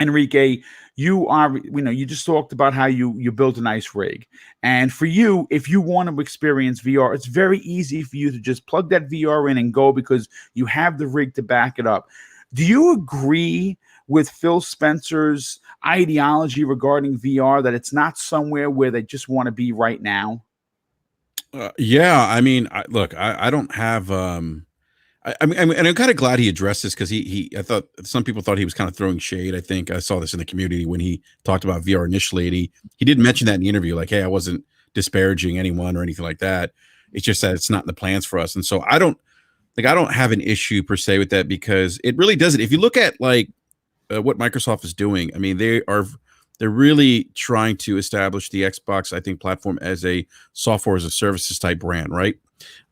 Enrique, you just talked about how you built a nice rig. And for you, if you want to experience VR, it's very easy for you to just plug that VR in and go, because you have the rig to back it up. Do you agree with Phil Spencer's ideology regarding VR, that it's not somewhere where they just want to be right now? Yeah, I mean, I don't have. And I'm kind of glad he addressed this, because I thought some people thought he was kind of throwing shade. I think I saw this in the community when he talked about VR initially, and he did mention that in the interview, like, hey, I wasn't disparaging anyone or anything like that. It's just that it's not in the plans for us. And so I don't have an issue per se with that, because it really doesn't. If you look at like what Microsoft is doing, I mean, they're really trying to establish the Xbox, I think, platform as a software as a services type brand, right?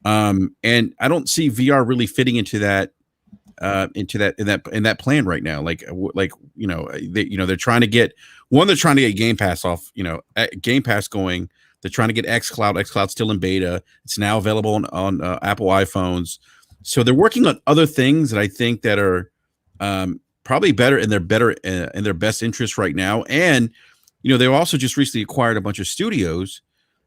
And I don't see VR really fitting into that plan right now. They're trying to get Game Pass off, Game Pass going. They're trying to get xCloud's still in beta. It's now available on Apple iPhones. So they're working on other things that I think that are probably better in their best interest right now. And they also just recently acquired a bunch of studios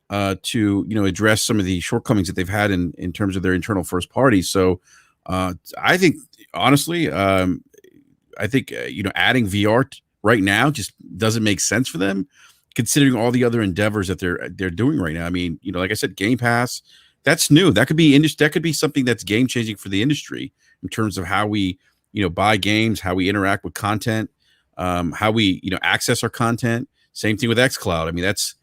to address some of the shortcomings that they've had in terms of their internal first party. So I think, honestly, adding VR right now just doesn't make sense for them, considering all the other endeavors that they're doing right now. I mean, like I said, Game Pass, that's new. That could be something that's game changing for the industry in terms of how we buy games, how we interact with content, how we access our content. Same thing with xCloud. I mean, that's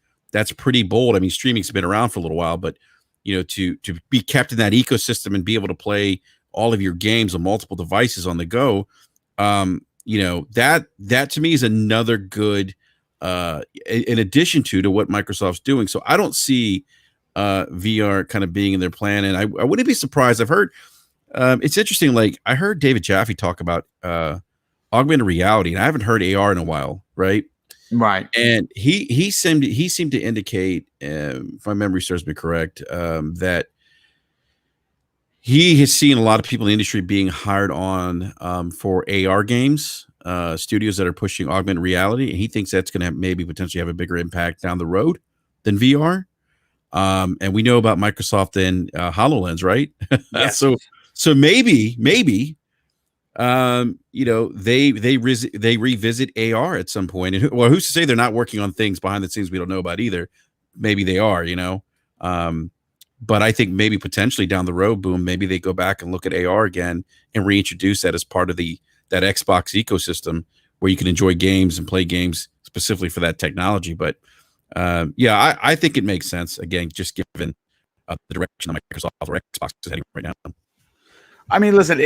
pretty bold. I mean, streaming's been around for a little while, but to be kept in that ecosystem and be able to play all of your games on multiple devices on the go, that to me is another good in addition to what Microsoft's doing. So I don't see VR kind of being in their plan, and I wouldn't be surprised. I've heard it's interesting. Like, I heard David Jaffe talk about augmented reality, and I haven't heard AR in a while, right? Right. And he seemed to indicate, if my memory serves me correct, that he has seen a lot of people in the industry being hired on for AR games, studios that are pushing augmented reality, and he thinks that's going to maybe potentially have a bigger impact down the road than VR. And we know about Microsoft and HoloLens, right? Yes. So maybe they revisit AR at some point. And who's to say they're not working on things behind the scenes we don't know about either? Maybe they are, but I think maybe potentially down the road, boom, maybe they go back and look at AR again and reintroduce that as part of that Xbox ecosystem where you can enjoy games and play games specifically for that technology. But I think it makes sense, again, just given the direction that Microsoft or Xbox is heading right now. I mean, listen,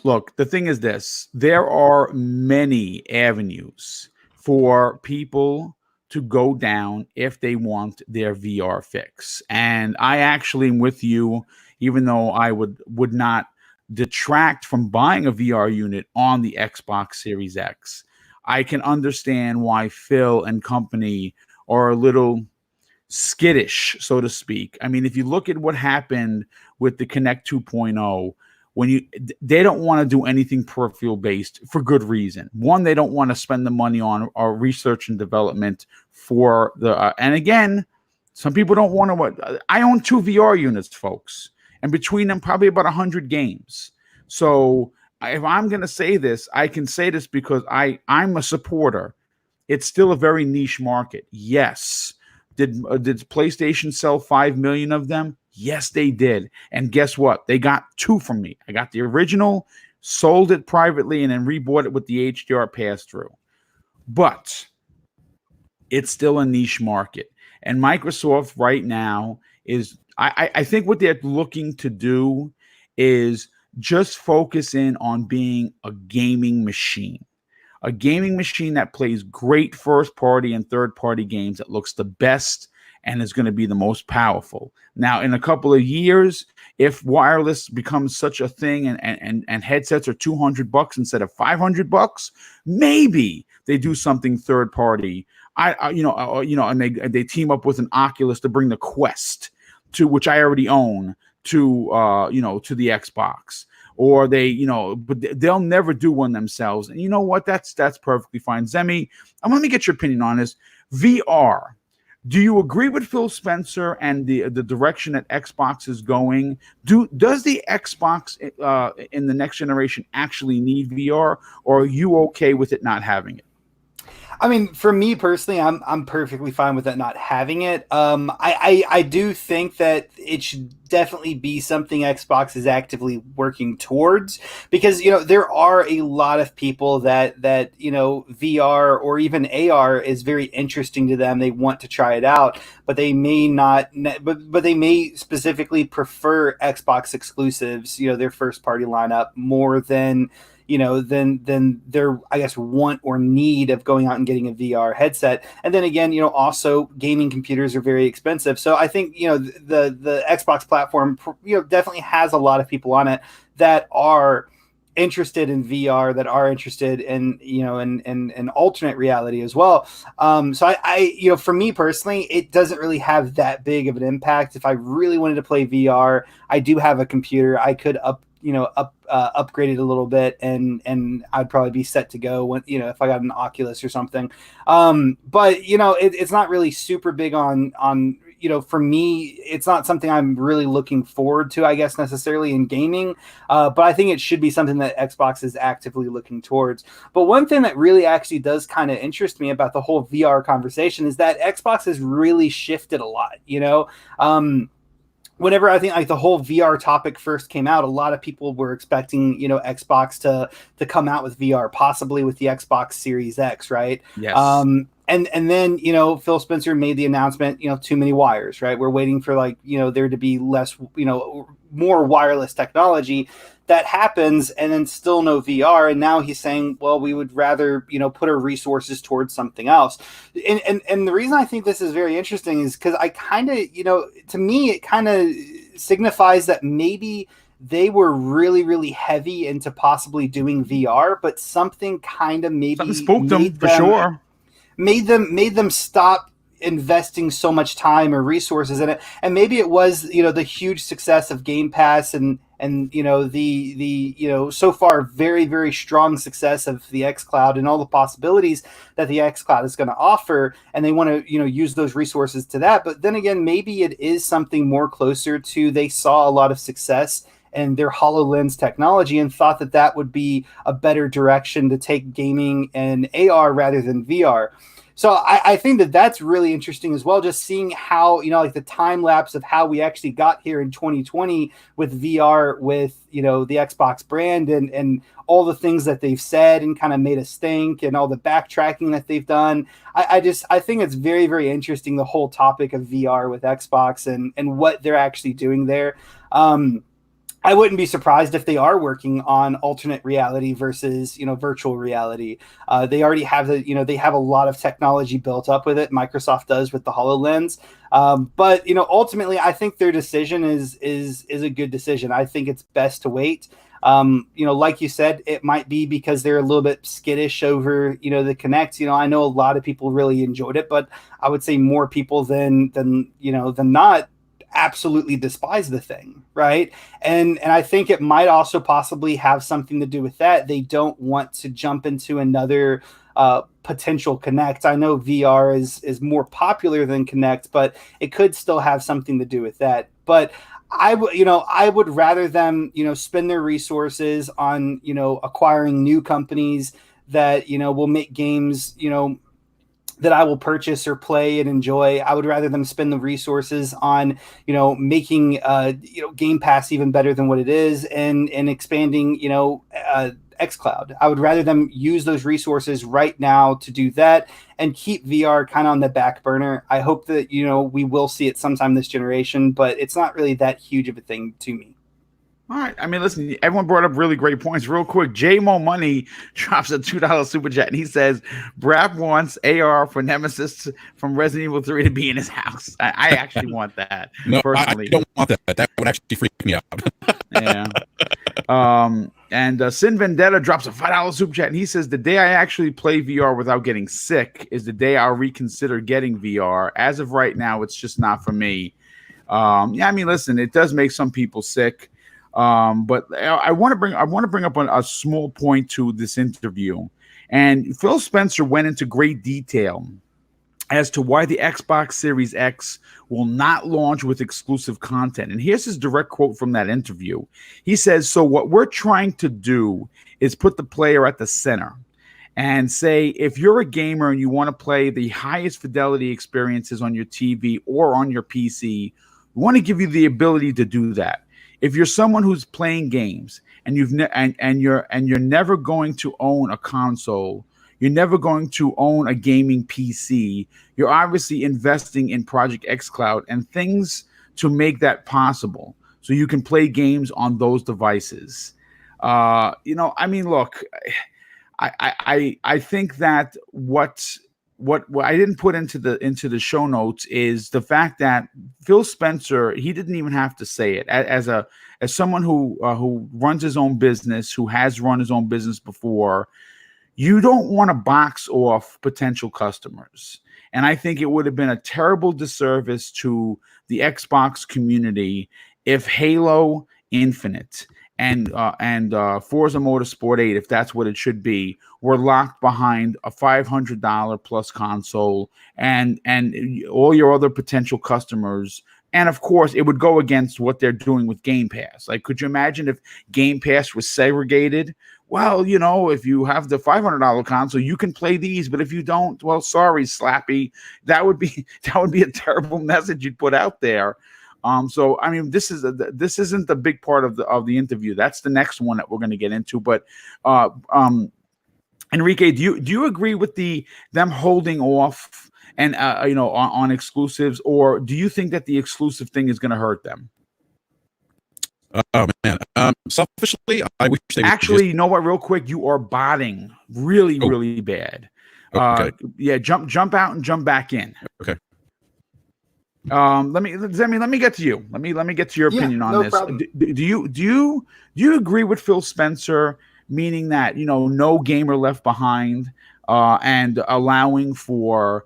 look, the thing is this. There are many avenues for people to go down if they want their VR fix. And I actually am with you, even though I would not detract from buying a VR unit on the Xbox Series X. I can understand why Phil and company are a little skittish, so to speak. I mean, if you look at what happened with the Kinect 2.0, they don't want to do anything peripheral based for good reason. One, they don't want to spend the money on research and development for the and again, some people don't want to. I own 2 VR units, folks, and between them, probably about 100 games. So if I'm going to say this, I can say this because I'm a supporter. It's still a very niche market. Yes. Did PlayStation sell 5 million of them? Yes, they did. And guess what? They got 2 from me. I got the original, sold it privately, and then rebought it with the HDR pass-through. But it's still a niche market. And Microsoft right now is, I think what they're looking to do is just focus in on being a gaming machine. A gaming machine that plays great first-party and third-party games, that looks the best and is going to be the most powerful. Now, in a couple of years, if wireless becomes such a thing and headsets are $200 instead of $500, maybe they do something third-party. And they team up with an Oculus to bring the Quest to, which I already own, to the Xbox. Or but they'll never do one themselves. And you know what? That's perfectly fine. Zemi, let me get your opinion on this. VR. Do you agree with Phil Spencer and the direction that Xbox is going? Does the Xbox in the next generation actually need VR, or are you okay with it not having it? I mean, for me personally, I'm perfectly fine with that not having it. I do think that it should definitely be something Xbox is actively working towards, because there are a lot of people that VR or even AR is very interesting to them. They want to try it out, but they may not. But they may specifically prefer Xbox exclusives, their first party lineup, more than than their, I guess, want or need of going out and getting a VR headset. And then again, also gaming computers are very expensive. So I think, the Xbox platform, definitely has a lot of people on it that are interested in VR, that are interested in, in alternate reality as well. So I for me personally, it doesn't really have that big of an impact. If I really wanted to play VR, I do have a computer. I could upgrade it a little bit, and I'd probably be set to go when, if I got an Oculus or something. But it's not really super big on for me, it's not something I'm really looking forward to, I guess, necessarily in gaming. But I think it should be something that Xbox is actively looking towards. But one thing that really actually does kind of interest me about the whole VR conversation is that Xbox has really shifted a lot. Whenever I think like the whole VR topic first came out, a lot of people were expecting, Xbox to come out with VR, possibly with the Xbox Series X, right? Yes. And then, Phil Spencer made the announcement, too many wires, right? We're waiting for there to be less, more wireless technology. That happens, and then still no VR. And now he's saying, well, we would rather, put our resources towards something else. And the reason I think this is very interesting is because I kind of, to me, it kind of signifies that maybe they were really, really heavy into possibly doing VR, but something kind of maybe something spooked them for sure. Made them stop investing so much time or resources in it. And maybe it was, the huge success of Game Pass and the so far very, very strong success of the xCloud and all the possibilities that the xCloud is going to offer, and they want to use those resources to that. But then again, maybe it is something more closer to, they saw a lot of success and their HoloLens technology and thought that would be a better direction to take gaming and AR rather than VR. So I think that's really interesting as well, just seeing how, the time lapse of how we actually got here in 2020 with VR, with, the Xbox brand and all the things that they've said and kind of made us think, and all the backtracking that they've done. I think it's very, very interesting, the whole topic of VR with Xbox and what they're actually doing there. I wouldn't be surprised if they are working on alternate reality versus, virtual reality. They already have they have a lot of technology built up with it. Microsoft does with the HoloLens. But, ultimately, I think their decision is a good decision. I think it's best to wait. Like you said, it might be because they're a little bit skittish over, the Kinect. I know a lot of people really enjoyed it, but I would say more people than not absolutely despise the thing, right? And I think it might also possibly have something to do with that. They don't want to jump into another potential Kinect. I know VR is more popular than Kinect, but it could still have something to do with that. But I would rather them, spend their resources on, acquiring new companies that, will make games, that I will purchase or play and enjoy. I would rather them spend the resources on, making, Game Pass even better than what it is, and expanding, xCloud. I would rather them use those resources right now to do that and keep VR kind of on the back burner. I hope that, we will see it sometime this generation, but it's not really that huge of a thing to me. All right. I mean, listen, everyone brought up really great points. Real quick, J-Mo Money drops a $2 super chat, and he says, Brad wants AR for Nemesis from Resident Evil 3 to be in his house. I actually want that, no, personally. I don't want that. That would actually freak me out. Yeah. And Sin Vendetta drops a $5 super chat, and he says, the day I actually play VR without getting sick is the day I'll reconsider getting VR. As of right now, it's just not for me. Yeah, I mean, listen, it does make some people sick. But I want to bring up a small point to this interview. And Phil Spencer went into great detail as to why the Xbox Series X will not launch with exclusive content. And here's his direct quote from that interview. He says, so what we're trying to do is put the player at the center and say, if you're a gamer and you want to play the highest fidelity experiences on your TV or on your PC, we want to give you the ability to do that. If you're someone who's playing games and you're never going to own a console, you're never going to own a gaming PC, you're obviously investing in Project xCloud and things to make that possible, so you can play games on those devices. I mean, look, I think that what I didn't put into the show notes is the fact that Phil Spencer, he didn't even have to say it. As someone who runs his own business, who has run his own business before, you don't want to box off potential customers. And I think it would have been a terrible disservice to the Xbox community if Halo Infinite and Forza Motorsport 8, if that's what it should be, were locked behind a $500 plus console and all your other potential customers. And of course, it would go against what they're doing with Game Pass. Like, could you imagine if Game Pass was segregated? Well, if you have the $500 console, you can play these, but if you don't, well, sorry, Slappy. That would be a terrible message you'd put out there. So I mean, this isn't the big part of the interview. That's the next one that we're going to get into. But Enrique, do you agree with them holding off and on exclusives, or do you think that the exclusive thing is going to hurt them? Oh man, selfishly, I wish they actually. You know what? Real quick, you are botting really bad. Okay. Yeah, jump out and jump back in. Okay. Let me get to you. Let me get to your opinion on this. Do you agree with Phil Spencer, meaning that no gamer left behind, and allowing for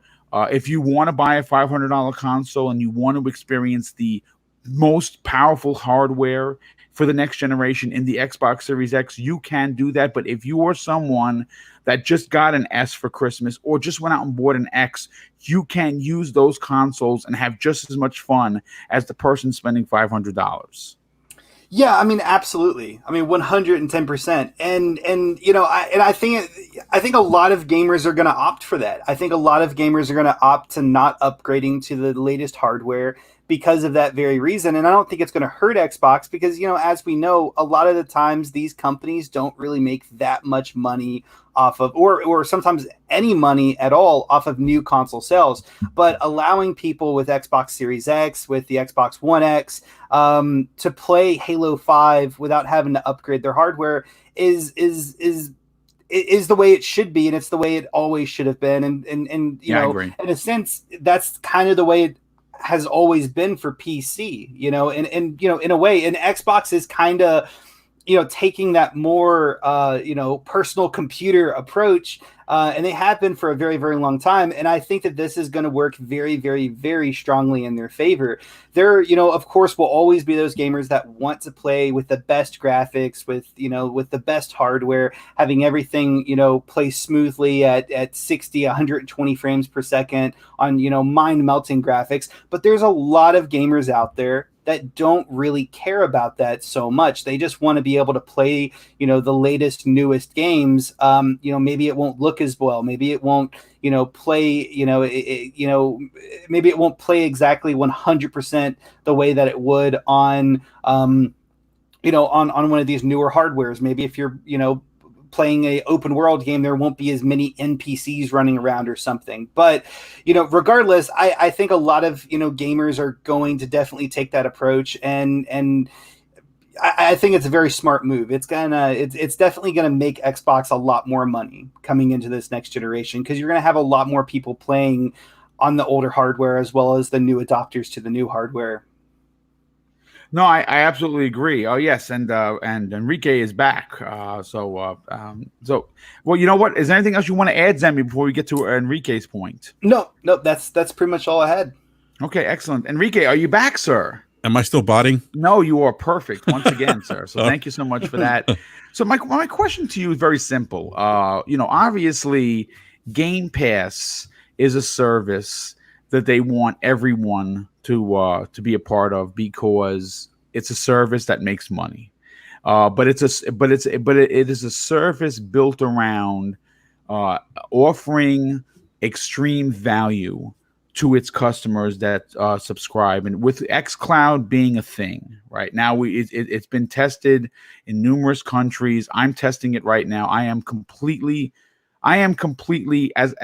if you want to buy a $500 console and you want to experience the most powerful hardware for the next generation in the Xbox Series X, you can do that. But if you are someone that just got an S for Christmas or just went out and bought an X, you can use those consoles and have just as much fun as the person spending $500. Yeah, I mean, absolutely. I mean, 110%. And I think a lot of gamers are going to opt for that. I think a lot of gamers are going to opt to not upgrading to the latest hardware because of that very reason. And I don't think it's going to hurt Xbox because, as we know, a lot of the times these companies don't really make that much money off of, or sometimes any money at all off of new console sales. But allowing people with Xbox Series X, with the Xbox One X, to play Halo 5 without having to upgrade their hardware is the way it should be, and it's the way it always should have been. And I agree. In a sense, that's kind of the way it has always been for PC, and in a way, and Xbox is kind of, taking that more, personal computer approach, and they have been for a very, very long time. And I think that this is going to work very, very, very strongly in their favor. There, of course, will always be those gamers that want to play with the best graphics, with the best hardware, having everything, play smoothly at 60, 120 frames per second on, mind melting graphics. But there's a lot of gamers out there that don't really care about that so much. They just want to be able to play, the latest, newest games. Maybe it won't look as well. Maybe it won't, play, maybe it won't play exactly 100% the way that it would on, on one of these newer hardwares. Maybe if you're, playing a open world game, there won't be as many NPCs running around or something. But, regardless, I think a lot of, gamers are going to definitely take that approach. And I think it's a very smart move. It's definitely going to make Xbox a lot more money coming into this next generation, because you're going to have a lot more people playing on the older hardware as well as the new adopters to the new hardware. No, I absolutely agree. Oh yes, and Enrique is back. So well, you know what? Is there anything else you want to add, Zemi, before we get to Enrique's point? No, that's pretty much all I had. Okay, excellent. Enrique, are you back, sir? Am I still botting? No, you are perfect once again, sir. So thank you so much for that. So my question to you is very simple. Obviously, Game Pass is a service that they want everyone to be a part of, because it's a service that makes money. But it is a service built around offering extreme value to its customers that subscribe. And with xCloud being a thing right now, it's been tested in numerous countries. I'm testing it right now. I am completely as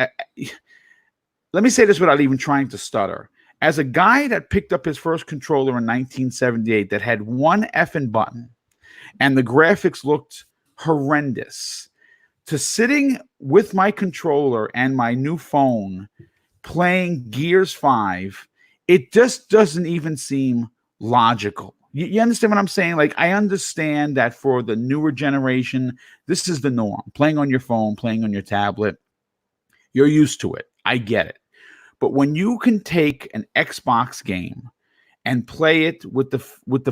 let me say this without even trying to stutter. As a guy that picked up his first controller in 1978 that had one effing button and the graphics looked horrendous, to sitting with my controller and my new phone playing Gears 5, it just doesn't even seem logical. You understand what I'm saying? Like, I understand that for the newer generation, this is the norm. Playing on your phone, playing on your tablet, you're used to it. I get it. But when you can take an Xbox game and play it with the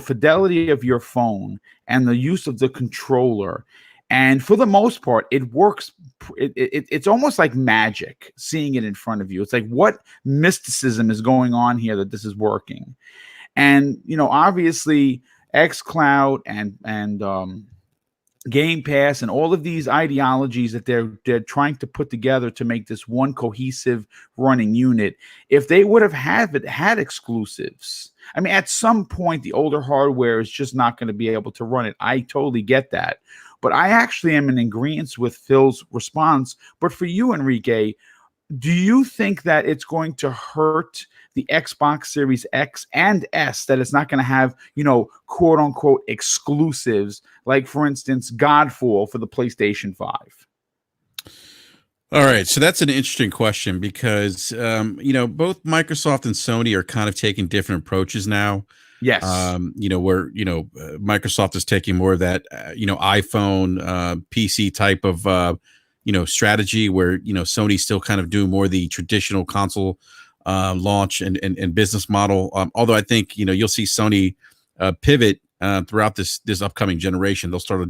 fidelity of your phone and the use of the controller, and for the most part, it works. It's almost like magic seeing it in front of you. It's like, what mysticism is going on here that this is working? And obviously, xCloud and Game Pass and all of these ideologies that they're trying to put together to make this one cohesive running unit. If they would have had exclusives, I mean, at some point the older hardware is just not going to be able to run it. I totally get that, but I actually am in agreement with Phil's response. But for you, Enrique, do you think that it's going to hurt the Xbox Series X and S that it's not going to have, quote unquote exclusives, like, for instance, Godfall for the PlayStation 5? All right. So that's an interesting question, because, both Microsoft and Sony are kind of taking different approaches now. Yes. Where, Microsoft is taking more of that, iPhone, PC type of, strategy, where, Sony's still kind of doing more of the traditional console launch and business model. Although I think, you'll see Sony pivot throughout this upcoming generation. They'll start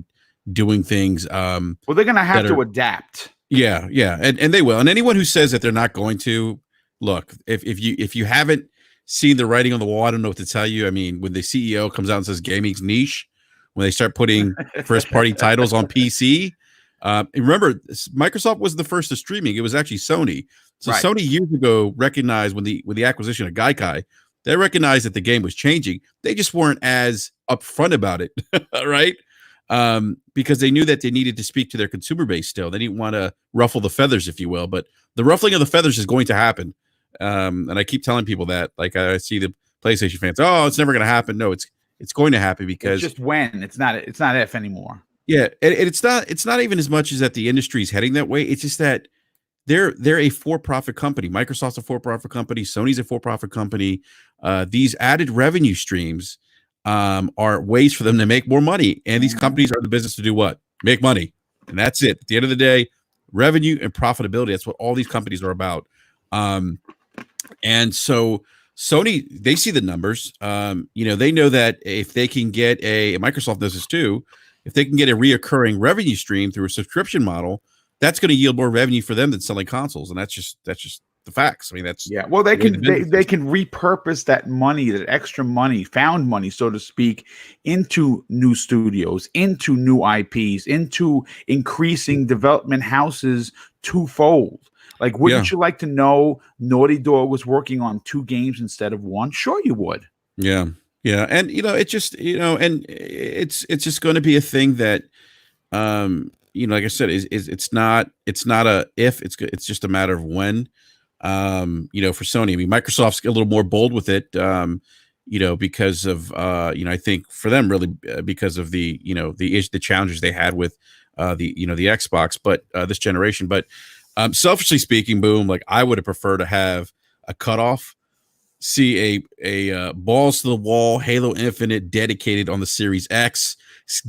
doing things. Well, they're going to have to adapt. Yeah. And they will. And anyone who says that they're not going to, look, if you haven't seen the writing on the wall, I don't know what to tell you. I mean, when the CEO comes out and says gaming's niche, when they start putting first party titles on PC, remember, Microsoft was the first to streaming. It was actually Sony. So right. Sony years ago recognized with the acquisition of Gaikai, they recognized that the game was changing. They just weren't as upfront about it, right? Because they knew that they needed to speak to their consumer base still. They didn't want to ruffle the feathers, if you will. But the ruffling of the feathers is going to happen. And I keep telling people that. Like, I see the PlayStation fans, oh, it's never going to happen. No, it's going to happen, because it's just when. It's not if anymore. Yeah, and it's not even as much as that the industry is heading that way. It's just that they're a for-profit company. Microsoft's a for-profit company. Sony's a for-profit company. These added revenue streams are ways for them to make more money. And these companies are in the business to do what? Make money. And that's it. At the end of the day, revenue and profitability. That's what all these companies are about. And so Sony, they see the numbers. They know that if they can get Microsoft does this too, if they can get a reoccurring revenue stream through a subscription model, that's going to yield more revenue for them than selling consoles. And that's just the facts. I mean, that's Well, they can repurpose that money, that extra money, found money, so to speak, into new studios, into new IPs, into increasing development houses twofold. Like, wouldn't you like to know Naughty Dog was working on 2 games instead of 1? Sure, you would. Yeah. And it just, and it's just going to be a thing that, like I said, it's not a if, it's just a matter of when. For Sony, I mean, Microsoft's a little more bold with it, because of, I think for them really because of the challenges they had with, the Xbox, but this generation. But selfishly speaking, Boom, like I would have preferred to have a cutoff, see a balls to the wall Halo Infinite dedicated on the Series X,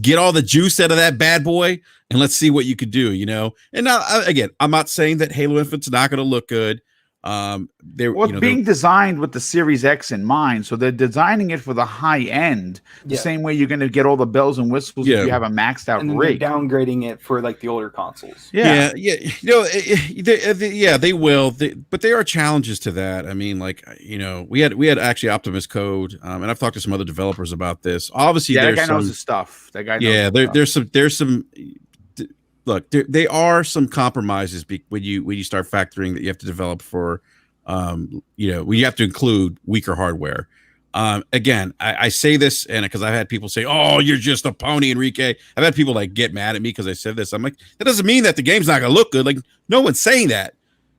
get all the juice out of that bad boy, and let's see what you could do. And now again, I'm not saying that Halo Infinite's not going to look good. It's being designed with the Series X in mind, so they're designing it for the high end, the same way you're going to get all the bells and whistles if you have a maxed out rig. They're downgrading it for like the older consoles. They will. But there are challenges to that. I mean, like we had actually Optimus Code, and I've talked to some other developers about this. Obviously, that guy knows his stuff. That guy, there's some. Look, there are some compromises when you start factoring that you have to develop for, when you have to include weaker hardware. Again, I say this, and because I've had people say, "Oh, you're just a pony, Enrique." I've had people like get mad at me because I said this. I'm like, that doesn't mean that the game's not going to look good. Like, no one's saying that.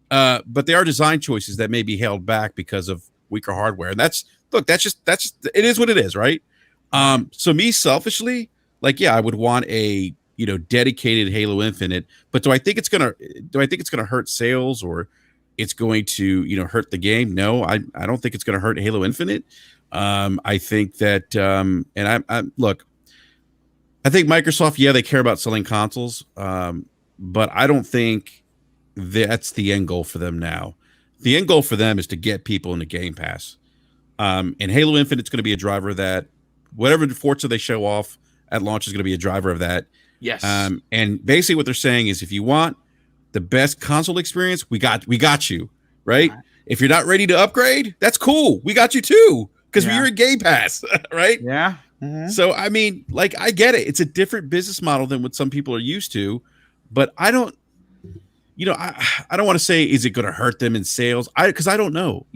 But there are design choices that may be held back because of weaker hardware, and that's it is what it is, right? So me selfishly, like, I would want a dedicated Halo Infinite, but do I think it's gonna hurt sales, or it's going to hurt the game? No, I don't think it's gonna hurt Halo Infinite. I think that and I look, I think Microsoft, they care about selling consoles, but I don't think that's the end goal for them now. The end goal for them is to get people into Game Pass, and Halo Infinite's going to be a driver of that. Whatever Forza they show off at launch is going to be a driver of that. Yes. And basically what they're saying is, if you want the best console experience, we got you, right? If you're not ready to upgrade, that's cool. We got you too, because you're in Game Pass, right? Yeah. Mm-hmm. So, I mean, like, I get it. It's a different business model than what some people are used to, but I don't, I don't want to say, is it going to hurt them in sales? Because I don't know.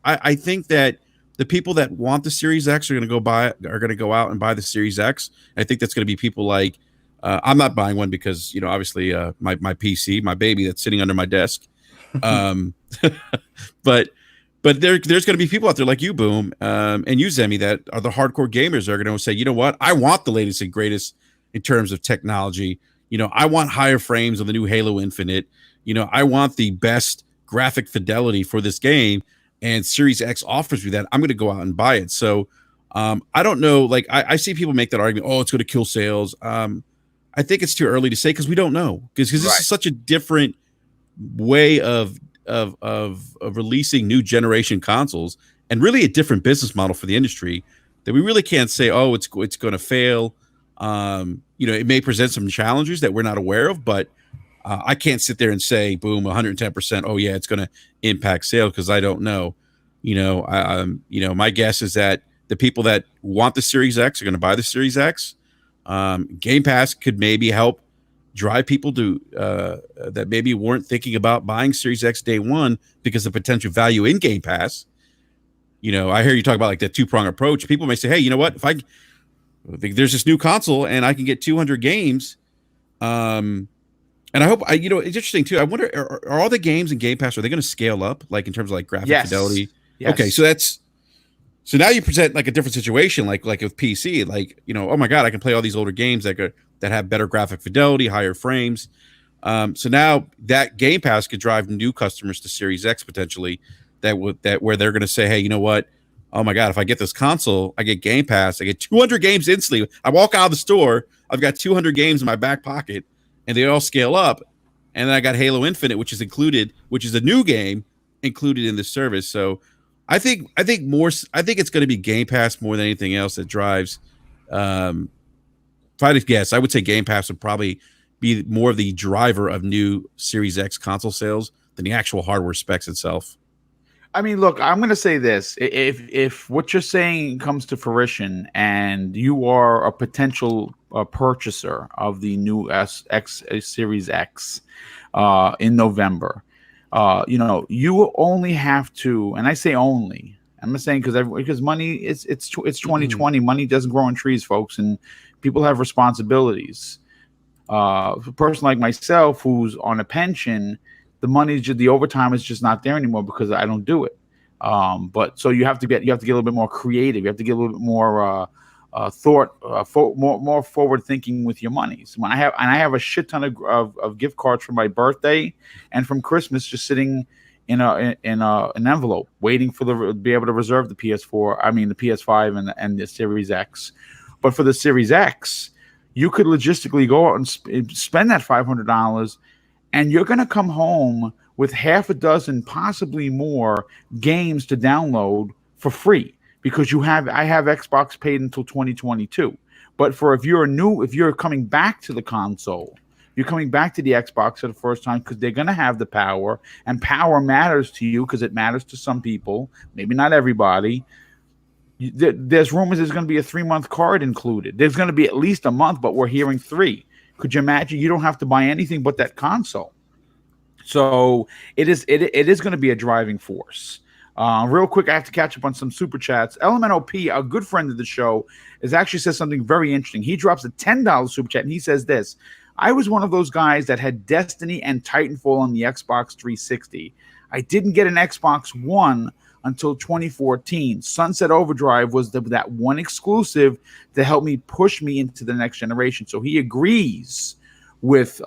I think that the people that want the Series X are going to go out and buy the Series X. I think that's going to be people like, I'm not buying one because, obviously my PC, my baby that's sitting under my desk. But there's going to be people out there like you, Boom, and you, Zemi, that are the hardcore gamers that are going to say, you know what? I want the latest and greatest in terms of technology. I want higher frames on the new Halo Infinite. I want the best graphic fidelity for this game, and Series X offers me that. I'm going to go out and buy it. So I don't know. Like, I see people make that argument. Oh, it's going to kill sales. I think it's too early to say, because we don't know, because this is such a different way of releasing new generation consoles, and really a different business model for the industry, that we really can't say, oh, it's going to fail. It may present some challenges that we're not aware of, but I can't sit there and say, boom, 110%. Oh yeah, it's going to impact sales, because I don't know. My guess is that the people that want the Series X are going to buy the Series X. Game Pass could maybe help drive people to that maybe weren't thinking about buying Series X day one because of potential value in Game Pass. I hear you talk about like that 2-prong approach. People may say, hey, you know what? If there's this new console and I can get 200 games, and I hope it's interesting too. I wonder, are all the games in Game Pass, are they going to scale up, like in terms of like graphic fidelity? Yes. Okay, so now you present like a different situation, like with PC, like, oh my God, I can play all these older games that have better graphic fidelity, higher frames. So now that Game Pass could drive new customers to Series X potentially, where they're going to say, hey, you know what? Oh my God, if I get this console, I get Game Pass, I get 200 games instantly. I walk out of the store, I've got 200 games in my back pocket, and they all scale up. and then I got Halo Infinite, which is included, which is a new game included in the service. So I think it's going to be Game Pass more than anything else that drives. If I had to guess, I would say Game Pass would probably be more of the driver of new Series X console sales than the actual hardware specs itself. I mean, look, I'm going to say this. If what you're saying comes to fruition and you are a potential purchaser of the new X Series X in November, you only have to, and I say only, I'm not saying because money, it's 2020. Money doesn't grow on trees, folks, and people have responsibilities. A person like myself who's on a pension, the overtime is just not there anymore because I don't do it. But so you have to get a little bit more creative. You have to get a little bit more more forward thinking with your money. So I have a shit ton of gift cards for my birthday and from Christmas just sitting in an envelope waiting to be able to reserve the PS4. I mean the PS5 and the Series X. But for the Series X, you could logistically go out and spend that $500, and you're going to come home with half a dozen, possibly more, games to download for free because I have Xbox paid until 2022. But if you're coming back to the console, you're coming back to the Xbox for the first time because they're going to have the power, and power matters to you because it matters to some people, maybe not everybody. There's rumors there's going to be a 3-month card included. There's going to be at least a month, but we're hearing 3. Could you imagine? You don't have to buy anything but that console. So it is going to be a driving force. Real quick, I have to catch up on some super chats. LMNOP, a good friend of the show, has actually said something very interesting. He drops a $10 super chat and he says this: I was one of those guys that had Destiny and Titanfall on the Xbox 360. I didn't get an Xbox One until 2014. Sunset Overdrive was that one exclusive that helped me push me into the next generation. So he agrees with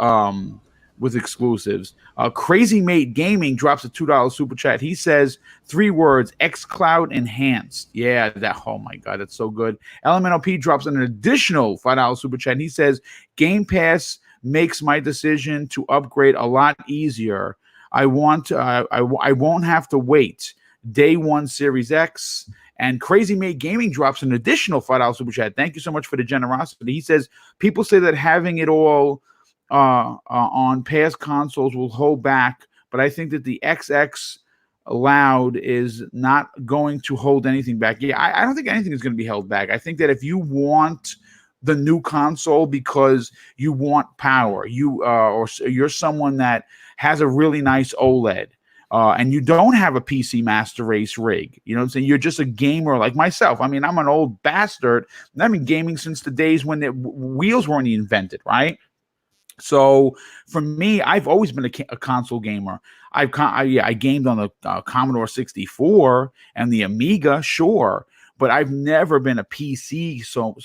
exclusives. Crazy Mate Gaming drops a $2 super chat. He says 3 words: xCloud enhanced. Yeah, oh my God, that's so good. LMNOP drops an additional $5 super chat. He says Game Pass makes my decision to upgrade a lot easier. I won't have to wait. Day one Series X. And Crazy Mate Gaming drops an additional $5 super chat. Thank you so much for the generosity. He says people say that having it all on past consoles will hold back, but I think that the XX Loud is not going to hold anything back. Yeah, I don't think anything is going to be held back. I think that if you want the new console because you want power, or you're someone that has a really nice OLED, and you don't have a PC Master Race rig, you know what I'm saying? You're just a gamer like myself. I mean, I'm an old bastard, and I've been gaming since the days when the wheels weren't invented, right? So for me, I've always been a console gamer. I gamed on the Commodore 64 and the Amiga, sure, but I've never been a PC so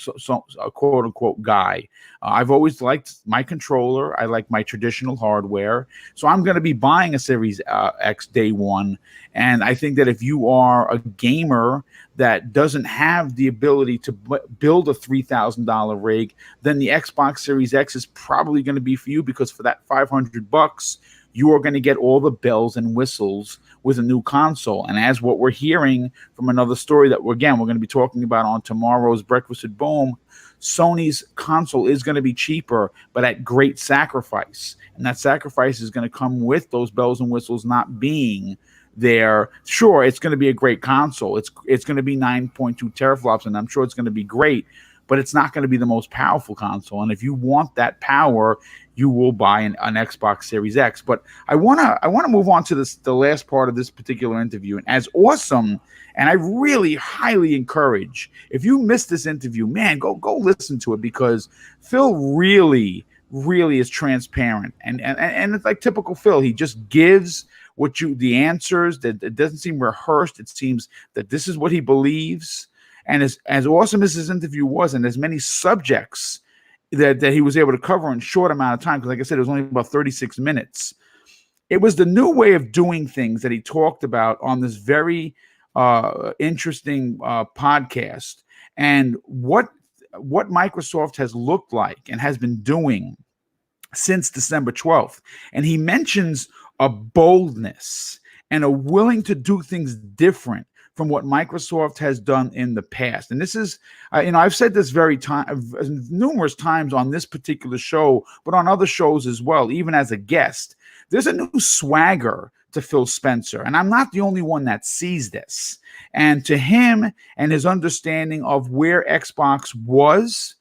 a quote unquote guy. I've always liked my controller. I like my traditional hardware. So I'm going to be buying a Series X day one. And I think that if you are a gamer that doesn't have the ability to build a $3,000 rig, then the Xbox Series X is probably going to be for you, because for that $500, you are going to get all the bells and whistles with a new console. And as what we're hearing from another story that we're going to be talking about on tomorrow's Breakfast at Boom, Sony's console is going to be cheaper, but at great sacrifice. And that sacrifice is going to come with those bells and whistles not being there. Sure, it's going to be a great console. It's going to be 9.2 teraflops, and I'm sure it's going to be great, but it's not going to be the most powerful console. And if you want that power, you will buy an Xbox Series X. But I want to move on to the last part of this particular interview. And as awesome, and I really highly encourage, if you missed this interview, man, go listen to it, because Phil really is transparent, and it's like typical Phil. He just gives the answers. That it doesn't seem rehearsed. It seems that this is what he believes. And as awesome as his interview was, and as many subjects that he was able to cover in a short amount of time, because like I said, it was only about 36 minutes. It was the new way of doing things that he talked about on this very interesting podcast, and what Microsoft has looked like and has been doing since December 12th. And he mentions a boldness and a willing to do things different from what Microsoft has done in the past. And this is, I've said this numerous times on this particular show, but on other shows as well, even as a guest. There's a new swagger to Phil Spencer, and I'm not the only one that sees this. And to him and his understanding of where Xbox was,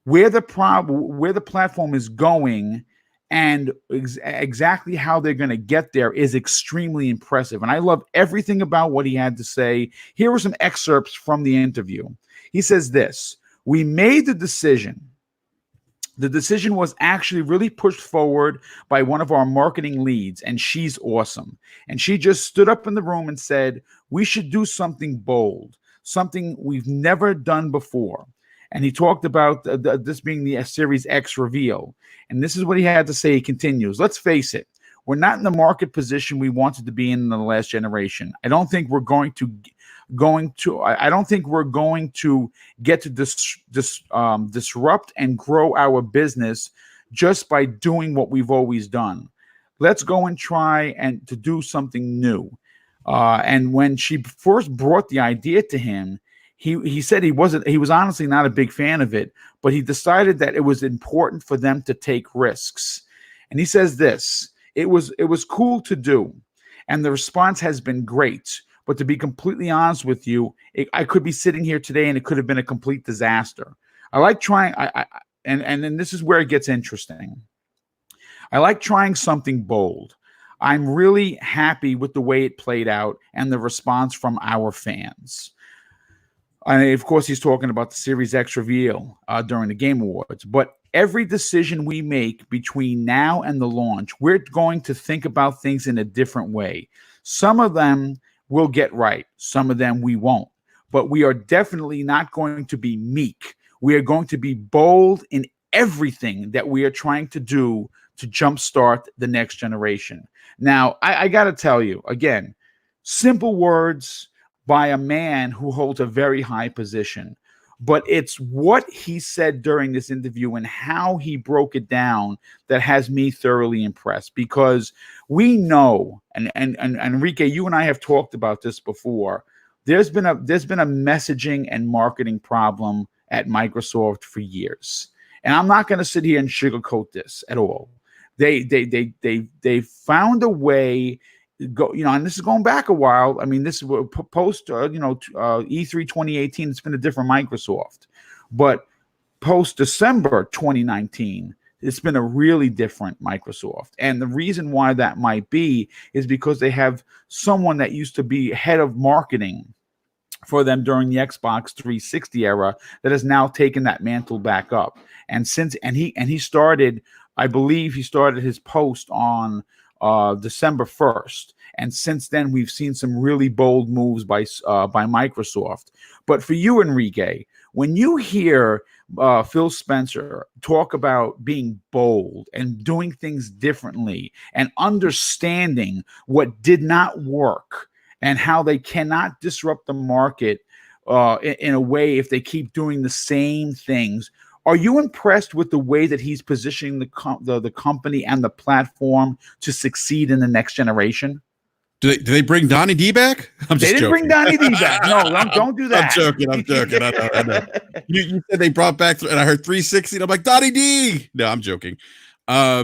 where the platform is going, and exactly how they're going to get there is extremely impressive. And I love everything about what he had to say. Here are some excerpts from the interview. He says this: "We made the decision. The decision was actually really pushed forward by one of our marketing leads, and she's awesome. And she just stood up in the room and said, we should do something bold, something we've never done before." And he talked about this being the Series X reveal. And this is what he had to say. He continues, "Let's face it, we're not in the market position we wanted to be in the last generation. I don't think we're going to get to disrupt and grow our business just by doing what we've always done. Let's go and try and to do something new." And when she first brought the idea to him, he said he was honestly not a big fan of it, but he decided that it was important for them to take risks. And he says this: it was cool to do, and the response has been great. But to be completely honest with you, I could be sitting here today and it could have been a complete disaster. I like trying, and then this is where it gets interesting. I like trying something bold. I'm really happy with the way it played out and the response from our fans. And of course, he's talking about the Series X reveal during the Game Awards. But every decision we make between now and the launch, we're going to think about things in a different way. Some of them we'll get right. Some of them we won't. But we are definitely not going to be meek. We are going to be bold in everything that we are trying to do to jumpstart the next generation. Now, I got to tell you, again, simple words by a man who holds a very high position. But it's what he said during this interview and how he broke it down that has me thoroughly impressed, because we know, and Enrique, you and I have talked about this before. There's been a messaging and marketing problem at Microsoft for years, and I'm not going to sit here and sugarcoat this at all. They found a way. And this is going back a while. I mean, this is post, E3 2018. It's been a different Microsoft, but post December 2019, it's been a really different Microsoft. And the reason why that might be is because they have someone that used to be head of marketing for them during the Xbox 360 era that has now taken that mantle back up. And he started, I believe he started his post on December 1st. And since then, we've seen some really bold moves by Microsoft. But for you, Enrique, when you hear Phil Spencer talk about being bold and doing things differently and understanding what did not work and how they cannot disrupt the market in a way if they keep doing the same things, are you impressed with the way that he's positioning the company and the platform to succeed in the next generation? Do they bring Donnie D back? They didn't bring Donnie D back. No, don't do that. I'm joking. I know. You said they brought back, and I heard 360, and I'm like, Donnie D. No, I'm joking. Yeah,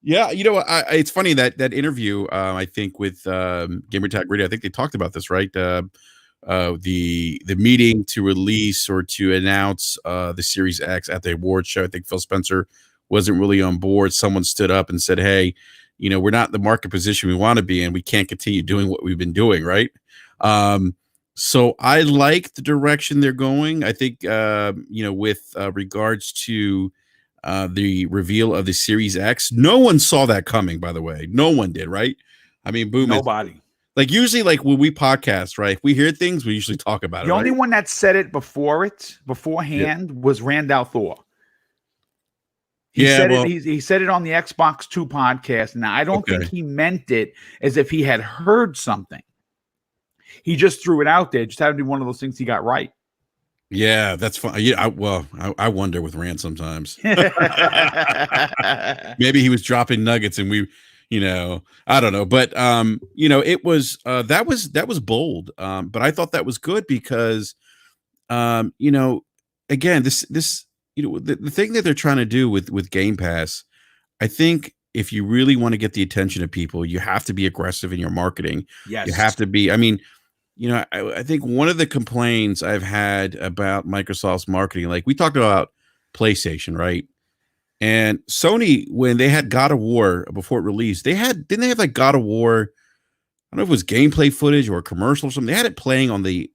it's funny that interview. I think with Gamertag Radio, I think they talked about this, right? The meeting to release or to announce the Series X at the award show. I think Phil Spencer wasn't really on board. Someone stood up and said, "Hey, we're not in the market position we want to be in. We can't continue doing what we've been doing." Right. So I like the direction they're going. I think, with regards to the reveal of the Series X, no one saw that coming, by the way. No one did. Right. I mean, boom. Nobody. Like usually, like when we podcast, right? If we hear things, we usually talk about it. The only one that said it beforehand was Randall Thor. He said it on the Xbox 2 podcast. Now, I don't think he meant it as if he had heard something. He just threw it out there. It just had to be one of those things he got right. Yeah, that's fun. Yeah, I wonder with Rand sometimes. Maybe he was dropping nuggets and we, I don't know. But it was that was bold. But I thought that was good because again, this the thing that they're trying to do with Game Pass, I think if you really want to get the attention of people, you have to be aggressive in your marketing. Yes. You have to be, I mean, I think one of the complaints I've had about Microsoft's marketing, like we talked about PlayStation, right? And Sony, when they had God of War before it released, didn't they have like God of War? I don't know if it was gameplay footage or a commercial or something. They had it playing on the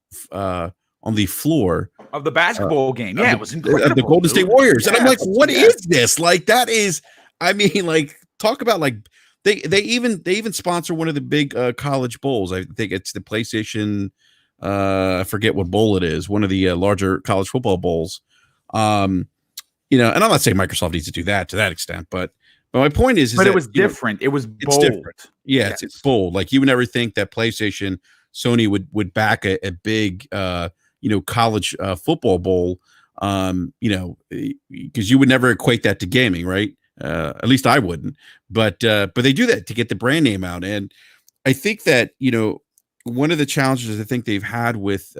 floor of the basketball game. Yeah, it was incredible. The Golden State Warriors. Yeah, and I'm like, what is this? Like, that is, I mean, like, talk about like they even sponsor one of the big college bowls. I think it's the PlayStation. I forget what bowl it is. One of the larger college football bowls. And I'm not saying Microsoft needs to do that to that extent, but my point is but that, it was different. It was bold. It's different. Yeah, yes. it's bold. Like you would never think that PlayStation, Sony would back a big college football bowl, because you would never equate that to gaming, right? At least I wouldn't. But they do that to get the brand name out, and I think that one of the challenges I think they've had with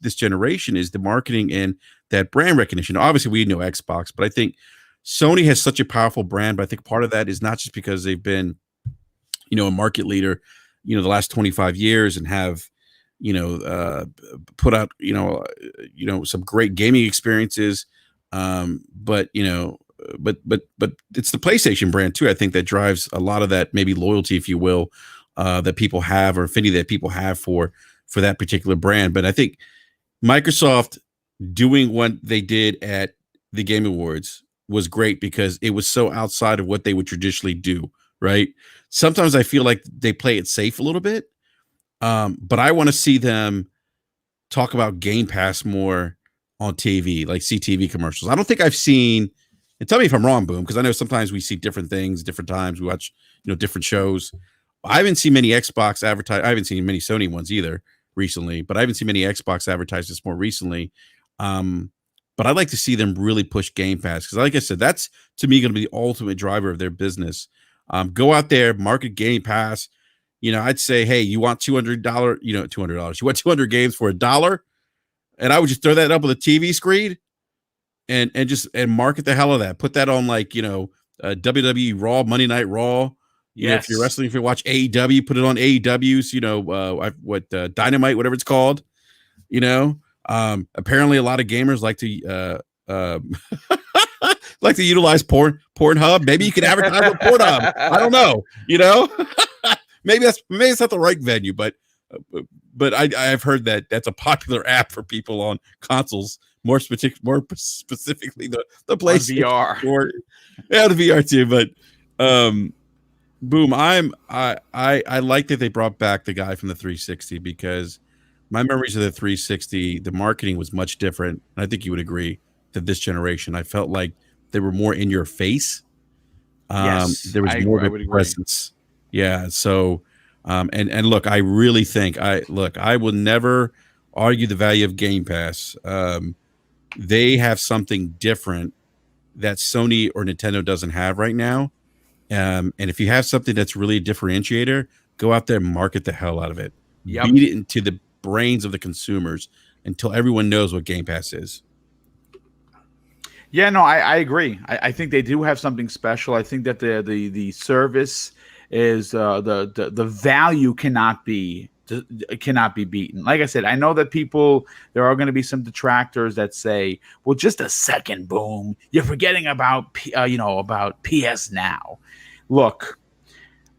this generation is the marketing and that brand recognition. Obviously, we know Xbox, but I think Sony has such a powerful brand. But I think part of that is not just because they've been, a market leader, the last 25 years and have, put out, some great gaming experiences. But it's the PlayStation brand too. I think that drives a lot of that maybe loyalty, if you will, that people have, or affinity that people have for that particular brand. But I think Microsoft doing what they did at the Game Awards was great because it was so outside of what they would traditionally do, right? Sometimes I feel like they play it safe a little bit, but I want to see them talk about Game Pass more on TV, like CTV commercials. I don't think I've seen, and tell me if I'm wrong, Boom, because I know sometimes we see different things, different times. We watch, different shows. I haven't seen many Xbox advertise. I haven't seen many Sony ones either recently, but I haven't seen many Xbox advertisements more recently. But I'd like to see them really push Game Pass because, like I said, that's to me going to be the ultimate driver of their business. Go out there, market Game Pass. I'd say, hey, you want $200? $200. You want 200 games for $1? And I would just throw that up on the TV screen and market the hell of that. Put that on like WWE Raw, Monday Night Raw. Yes. If you're wrestling, if you watch AEW, put it on AEW's. Dynamite, whatever it's called. Apparently a lot of gamers like to like to utilize Pornhub. Maybe you can advertise with Pornhub. I don't know. Maybe it's not the right venue, but I've heard that that's a popular app for people on consoles, more specifically the PlayStation VR. The VR too. But Boom, I like that they brought back the guy from the 360 because my memories of the 360, the marketing was much different. And I think you would agree that this generation, I felt like they were more in your face. Yes, there was more of a presence. Yeah. So, and look, I really think I will never argue the value of Game Pass. They have something different that Sony or Nintendo doesn't have right now. And if you have something that's really a differentiator, go out there and market the hell out of it. Yep. Beat it into the brains of the consumers until everyone knows what Game Pass is. Yeah, no, I agree. I think they do have something special. I think that the service is the value cannot be beaten. Like I said, I know that there are going to be some detractors that say, well, just a second, Boom, you're forgetting about PS Now. Look,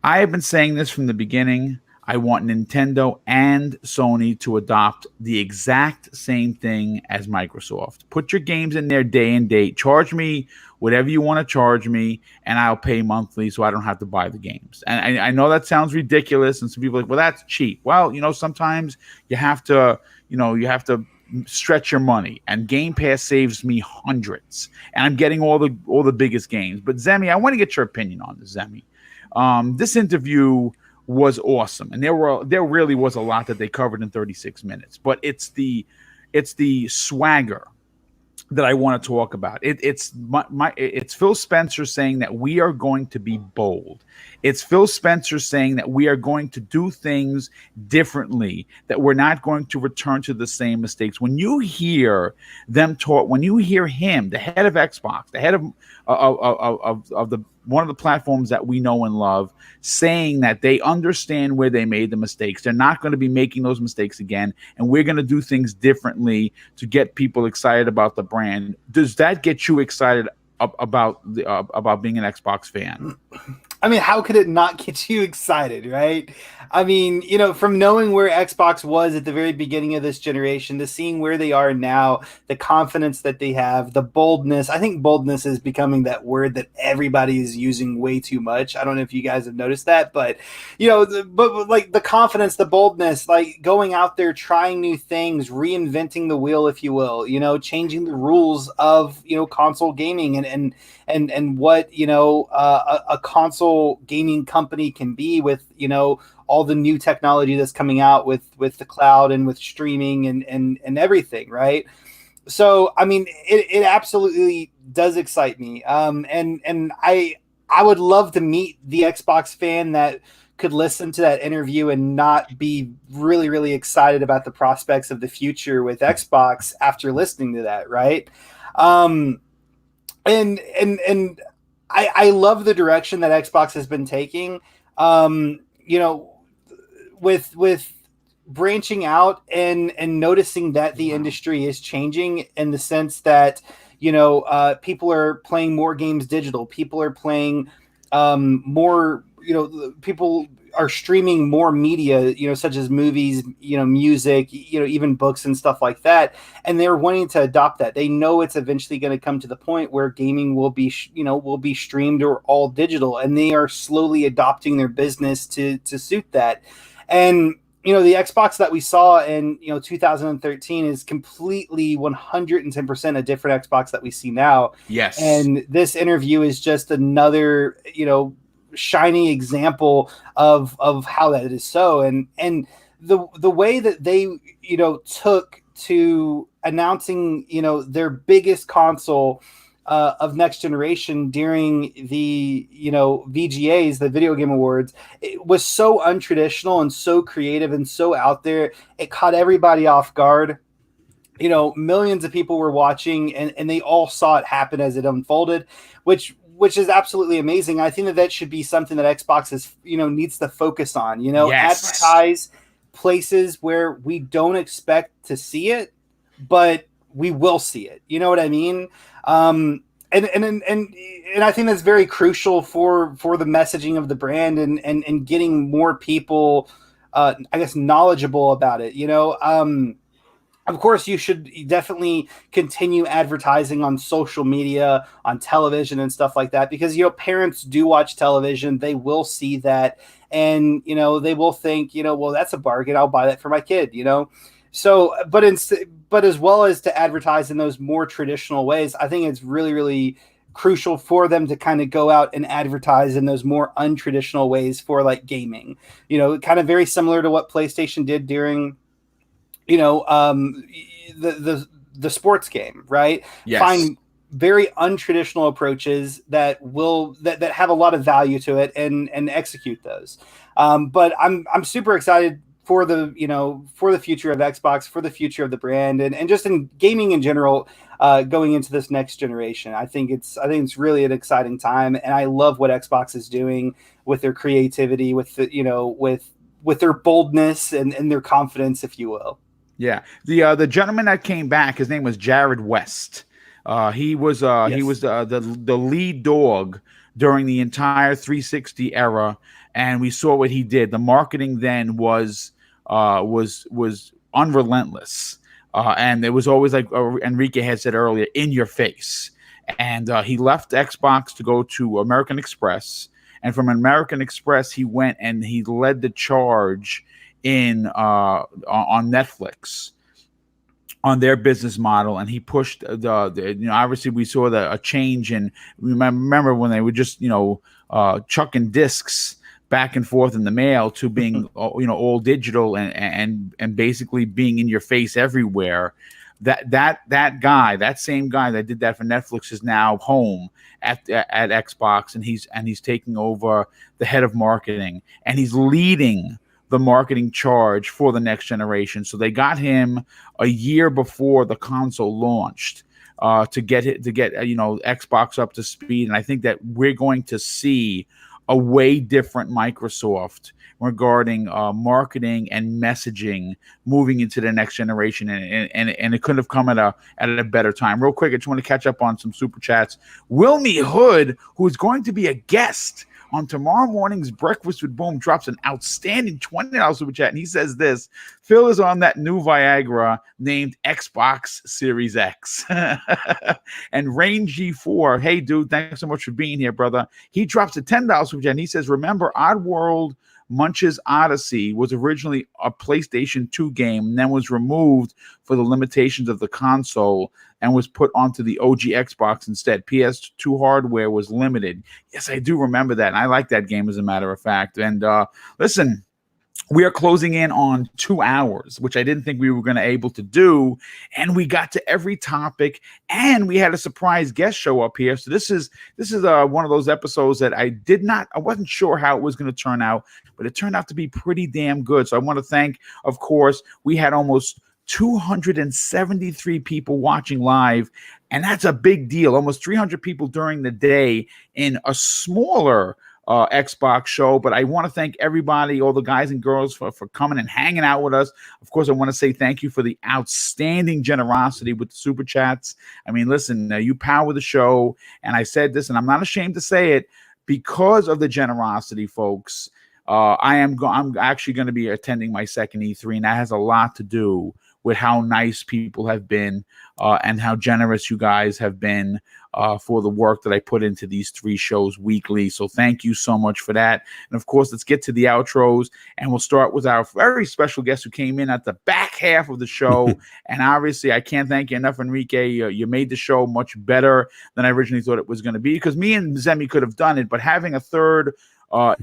I have been saying this from the beginning. I want Nintendo and Sony to adopt the exact same thing as Microsoft. Put your games in there day and date. Charge me whatever you want to charge me, and I'll pay monthly so I don't have to buy the games. And I know that sounds ridiculous, and some people are like, well, that's cheap. Well, sometimes you have to stretch your money, and Game Pass saves me hundreds, and I'm getting all the biggest games. But Zemi, I want to get your opinion on this, Zemi. This interview was awesome, and there really was a lot that they covered in 36 minutes. But it's the it's the swagger that I want to talk about. It's Phil Spencer saying that we are going to be bold. It's Phil Spencer saying that we are going to do things differently, that we're not going to return to the same mistakes. When you hear them talk, when you hear him, the head of Xbox, the head of the one of the platforms that we know and love, saying that they understand where they made the mistakes. They're not going to be making those mistakes again, and we're going to do things differently to get people excited about the brand. Does that get you excited about being an Xbox fan? I mean, how could it not get you excited, right? I mean, you know, from knowing where Xbox was at the very beginning of this generation to seeing where they are now, the confidence that they have, the boldness. I think boldness is becoming that word that everybody is using way too much. I don't know if you guys have noticed that, but, you know, but like the confidence, the boldness, like going out there, trying new things, reinventing the wheel, if you will, you know, changing the rules of, you know, console gaming and what, you know, a console gaming company can be with, you know, all the new technology that's coming out with the cloud and with streaming and everything, right? So I mean, it absolutely does excite me, and I would love to meet the Xbox fan that could listen to that interview and not be really excited about the prospects of the future with Xbox after listening to that, right? um and I love the direction that Xbox has been taking. You know, with branching out and noticing that the industry is changing in the sense that, you know, people are playing more games digital. People are playing more. You know, people are streaming more media, you know, such as movies, you know, music, you know, even books and stuff like that. And they're wanting to adopt that. They know it's eventually going to come to the point where gaming will be, you know, will be streamed or all digital, and they are slowly adopting their business to suit that. And you know, the Xbox that we saw in, you know, 2013 is completely 110% a different Xbox that we see now. Yes. And this interview is just another, you know, shiny example of how that is so. And the way that they, you know, took to announcing, you know, their biggest console of next generation during the, you know, VGAs, the Video Game Awards, it was so untraditional and so creative and so out there. It caught everybody off guard. You know, millions of people were watching, and they all saw it happen as it unfolded, which is absolutely amazing. I think that should be something that Xbox is, you know, needs to focus on. You know, Yes. advertise places where we don't expect to see it, but we will see it. You know what I mean? And I think that's very crucial for the messaging of the brand and getting more people, I guess, knowledgeable about it. You know, of course, you should definitely continue advertising on social media, on television and stuff like that, because, you know, parents do watch television. They will see that, and, you know, they will think, you know, well, that's a bargain. I'll buy that for my kid, you know? So, but as well as to advertise in those more traditional ways, I think it's really crucial for them to kind of go out and advertise in those more untraditional ways for like gaming, you know, kind of very similar to what PlayStation did during, you know, the sports game, right? Yes. Find very untraditional approaches that will that have a lot of value to it and execute those. But I'm super excited for the, you know, for the future of Xbox, for the future of the brand, and just in gaming in general, going into this next generation. I think it's really an exciting time, and I love what Xbox is doing with their creativity, with the, you know, with their boldness and their confidence, if you will. Yeah, the gentleman that came back, his name was Jared West. He was the lead dog during the entire 360 era, and we saw what he did. The marketing then was unrelentless, and it was always, like Enrique had said earlier, in your face. And he left Xbox to go to American Express, and from American Express he went and he led the charge in on Netflix on their business model, and he pushed the you know, obviously we saw a change in, remember when they were just, you know, chucking discs back and forth in the mail to being you know, all digital and basically being in your face everywhere. that same guy that did that for Netflix is now home at Xbox, and he's taking over the head of marketing, and he's leading the marketing charge for the next generation. So they got him a year before the console launched to get Xbox up to speed, and I think that we're going to see a way different Microsoft regarding marketing and messaging moving into the next generation, and it couldn't have come at a better time. Real quick, I just want to catch up on some super chats. Wilmy Hood, who is going to be a guest on tomorrow morning's Breakfast with Boom, drops an outstanding $20 super chat, and he says this: Phil is on that new Viagra named Xbox Series X. And Rain G4, hey dude, thanks so much for being here, brother. He drops a $10 super chat, and he says, remember Oddworld Munch's Odyssey was originally a PlayStation 2 game and then was removed for the limitations of the console and was put onto the OG Xbox instead. PS2 hardware was limited. Yes, I do remember that, and I like that game, as a matter of fact. And listen, we are closing in on 2 hours, which I didn't think we were going to able to do. And we got to every topic, and we had a surprise guest show up here. So this is one of those episodes that I wasn't sure how it was going to turn out, but it turned out to be pretty damn good. So I want to thank, of course, we had almost 273 people watching live, and that's a big deal. Almost 300 people during the day in a smaller Xbox show. But I want to thank everybody, all the guys and girls for coming and hanging out with us. Of course, I want to say thank you for the outstanding generosity with the super chats. I mean, listen, you power the show, and I said this, and I'm not ashamed to say it, because of the generosity, folks. I'm actually going to be attending my second E3, and that has a lot to do with how nice people have been and how generous you guys have been for the work that I put into these 3 shows weekly. So thank you so much for that. And of course, let's get to the outros, and we'll start with our very special guest who came in at the back half of the show. And obviously, I can't thank you enough, Enrique. You made the show much better than I originally thought it was going to be, because me and Zemi could have done it, but having a third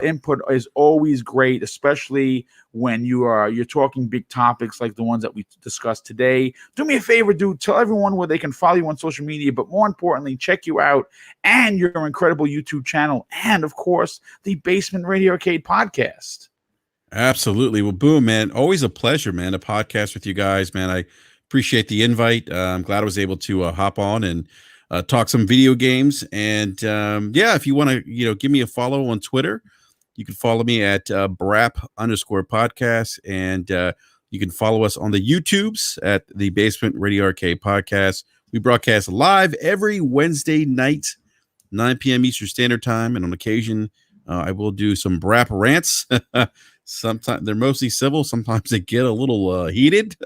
input is always great, especially when you're talking big topics like the ones that we discussed today. Do me a favor, dude. Tell everyone where they can follow you on social media, but more importantly, check you out and your incredible YouTube channel, and of course, the Basement Radio Arcade podcast. Absolutely. Well, Boom, man. Always a pleasure, man, to podcast with you guys, man. I appreciate the invite. I'm glad I was able to hop on and talk some video games. And if you want to, give me a follow on Twitter, you can follow me at @BRAP_podcast. And you can follow us on the YouTubes at the Basement Radio Arcade podcast. We broadcast live every Wednesday night, 9 p.m. Eastern Standard Time. And on occasion, I will do some BRAP rants. Sometimes they're mostly civil. Sometimes they get a little heated.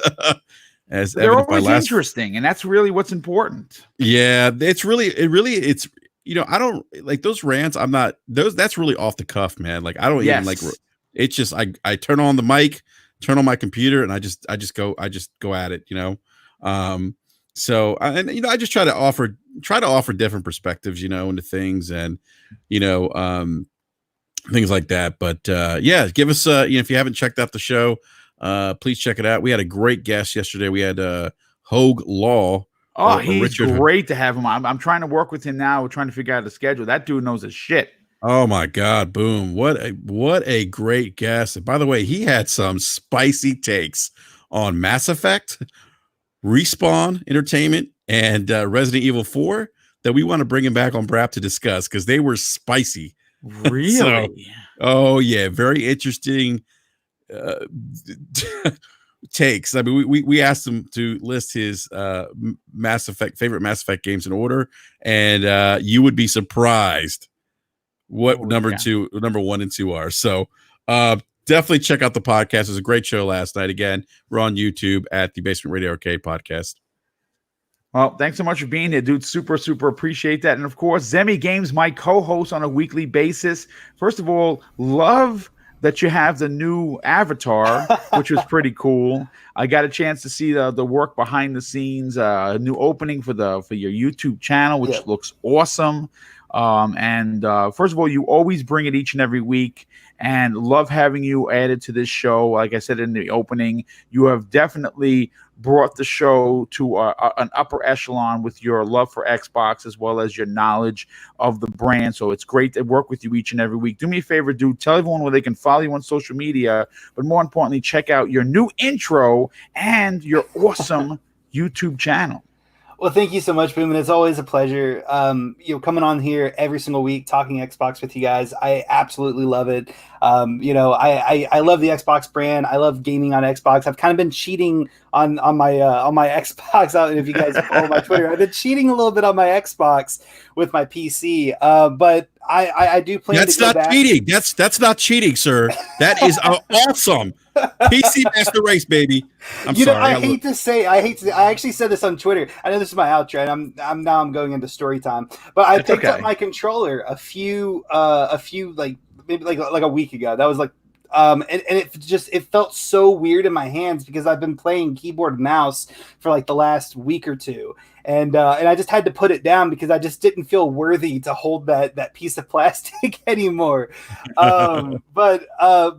As they're always interesting, and that's really what's important. Yeah, it's I don't like those rants. I'm not those. That's really off the cuff, man. Like I don't even like. It's just I turn on the mic, turn on my computer, and I just go at it. So I just try to offer different perspectives, into things, and things like that. But give us if you haven't checked out the show. Please check it out. We had a great guest yesterday. We had Hogue Law. Oh, he's great to have him. I'm trying to work with him now. We're trying to figure out the schedule. That dude knows his shit. Oh my God, Boom. What a great guest. And by the way, he had some spicy takes on Mass Effect, Respawn Entertainment, and Resident Evil 4 that we want to bring him back on BRAP to discuss, because they were spicy. Really? Oh yeah, very interesting takes. I mean, we asked him to list his favorite Mass Effect games in order, and you would be surprised what number 1 and 2 are. So definitely check out the podcast. It was a great show last night. Again, we're on YouTube at the Basement Radio Arcade podcast. Well, thanks so much for being here, dude. Super, super appreciate that. And of course, Zemi Games, my co-host on a weekly basis. First of all, love that you have the new avatar, which was pretty cool. I got a chance to see the work behind the scenes, a new opening for your YouTube channel, which looks awesome. And first of all, you always bring it each and every week, and love having you added to this show. Like I said in the opening, you have definitely brought the show to an upper echelon with your love for Xbox as well as your knowledge of the brand. So it's great to work with you each and every week. Do me a favor, dude. Tell everyone where they can follow you on social media, but more importantly, check out your new intro and your awesome YouTube channel. Well, thank you so much, Boom, and it's always a pleasure. Coming on here every single week, talking Xbox with you guys. I absolutely love it. I love the Xbox brand. I love gaming on Xbox. I've kind of been cheating on my Xbox. Out, and if you guys follow my Twitter, I've been cheating a little bit on my Xbox with my PC. But I do plan. That's to go not back. cheating. That's not cheating, sir. That is awesome. PC Master Race, baby. I'm sorry. I hate to say. I actually said this on Twitter. I know this is my outro, and I'm going into story time. But I picked up my controller a few maybe like a week ago. That was like, and it felt so weird in my hands because I've been playing keyboard and mouse for like the last week or two. And I just had to put it down because I just didn't feel worthy to hold that piece of plastic anymore. But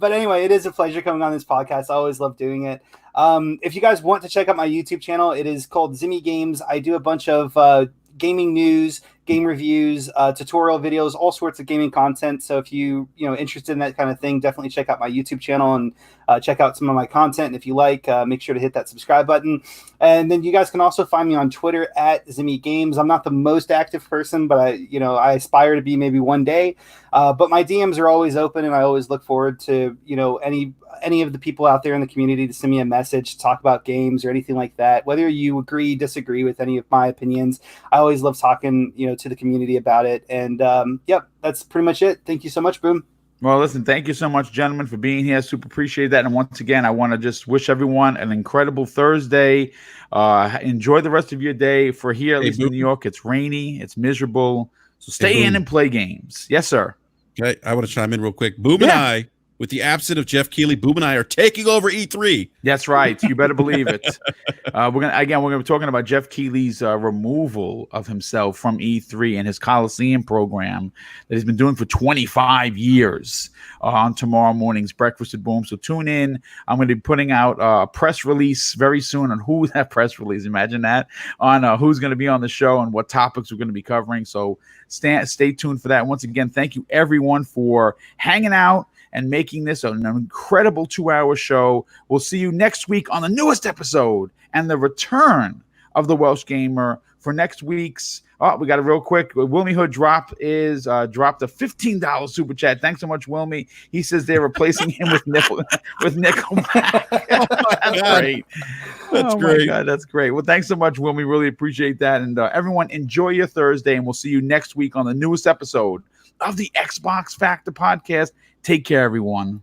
anyway, it is a pleasure coming on this podcast. I always love doing it. If you guys want to check out my YouTube channel, it is called Zimmy Games. I do a bunch of gaming news, game reviews, tutorial videos, all sorts of gaming content. So if you interested in that kind of thing, definitely check out my YouTube channel and check out some of my content. And if you like, make sure to hit that subscribe button. And then you guys can also find me on Twitter at Zimmy Games. I'm not the most active person, but I aspire to be maybe one day. But my DMs are always open, and I always look forward to any of the people out there in the community to send me a message, talk about games or anything like that. Whether you agree, disagree with any of my opinions, I always love talking, to the community about it. And that's pretty much it. Thank you so much, Boom. Well, listen, thank you so much, gentlemen, for being here. Super appreciate that. And once again, I want to just wish everyone an incredible Thursday. Enjoy the rest of your day. For here, at least in New York, it's rainy, it's miserable. So stay in and play games. Yes, sir. Okay, I want to chime in real quick. Boom and I, with the absence of Jeff Keighley, Boom and I are taking over E3. That's right. You better believe it. We're gonna be talking about Jeff Keighley's removal of himself from E3 and his Coliseum program that he's been doing for 25 years on tomorrow morning's Breakfast at Boom. So tune in. I'm going to be putting out a press release very soon on who that press release. Imagine that, on who's going to be on the show and what topics we're going to be covering. So stay tuned for that. Once again, thank you everyone for hanging out and making this an incredible 2-hour show. We'll see you next week on the newest episode and the return of the Welsh Gamer for next week's. Oh, we got it real quick. Wilmy Hood dropped a $15 super chat. Thanks so much, Wilmy. He says they're replacing him with Nickelback. That's great. That's great. My God, that's great. Well, thanks so much, Wilmy. Really appreciate that. And everyone, enjoy your Thursday, and we'll see you next week on the newest episode of the Xbox Factor podcast. Take care, everyone.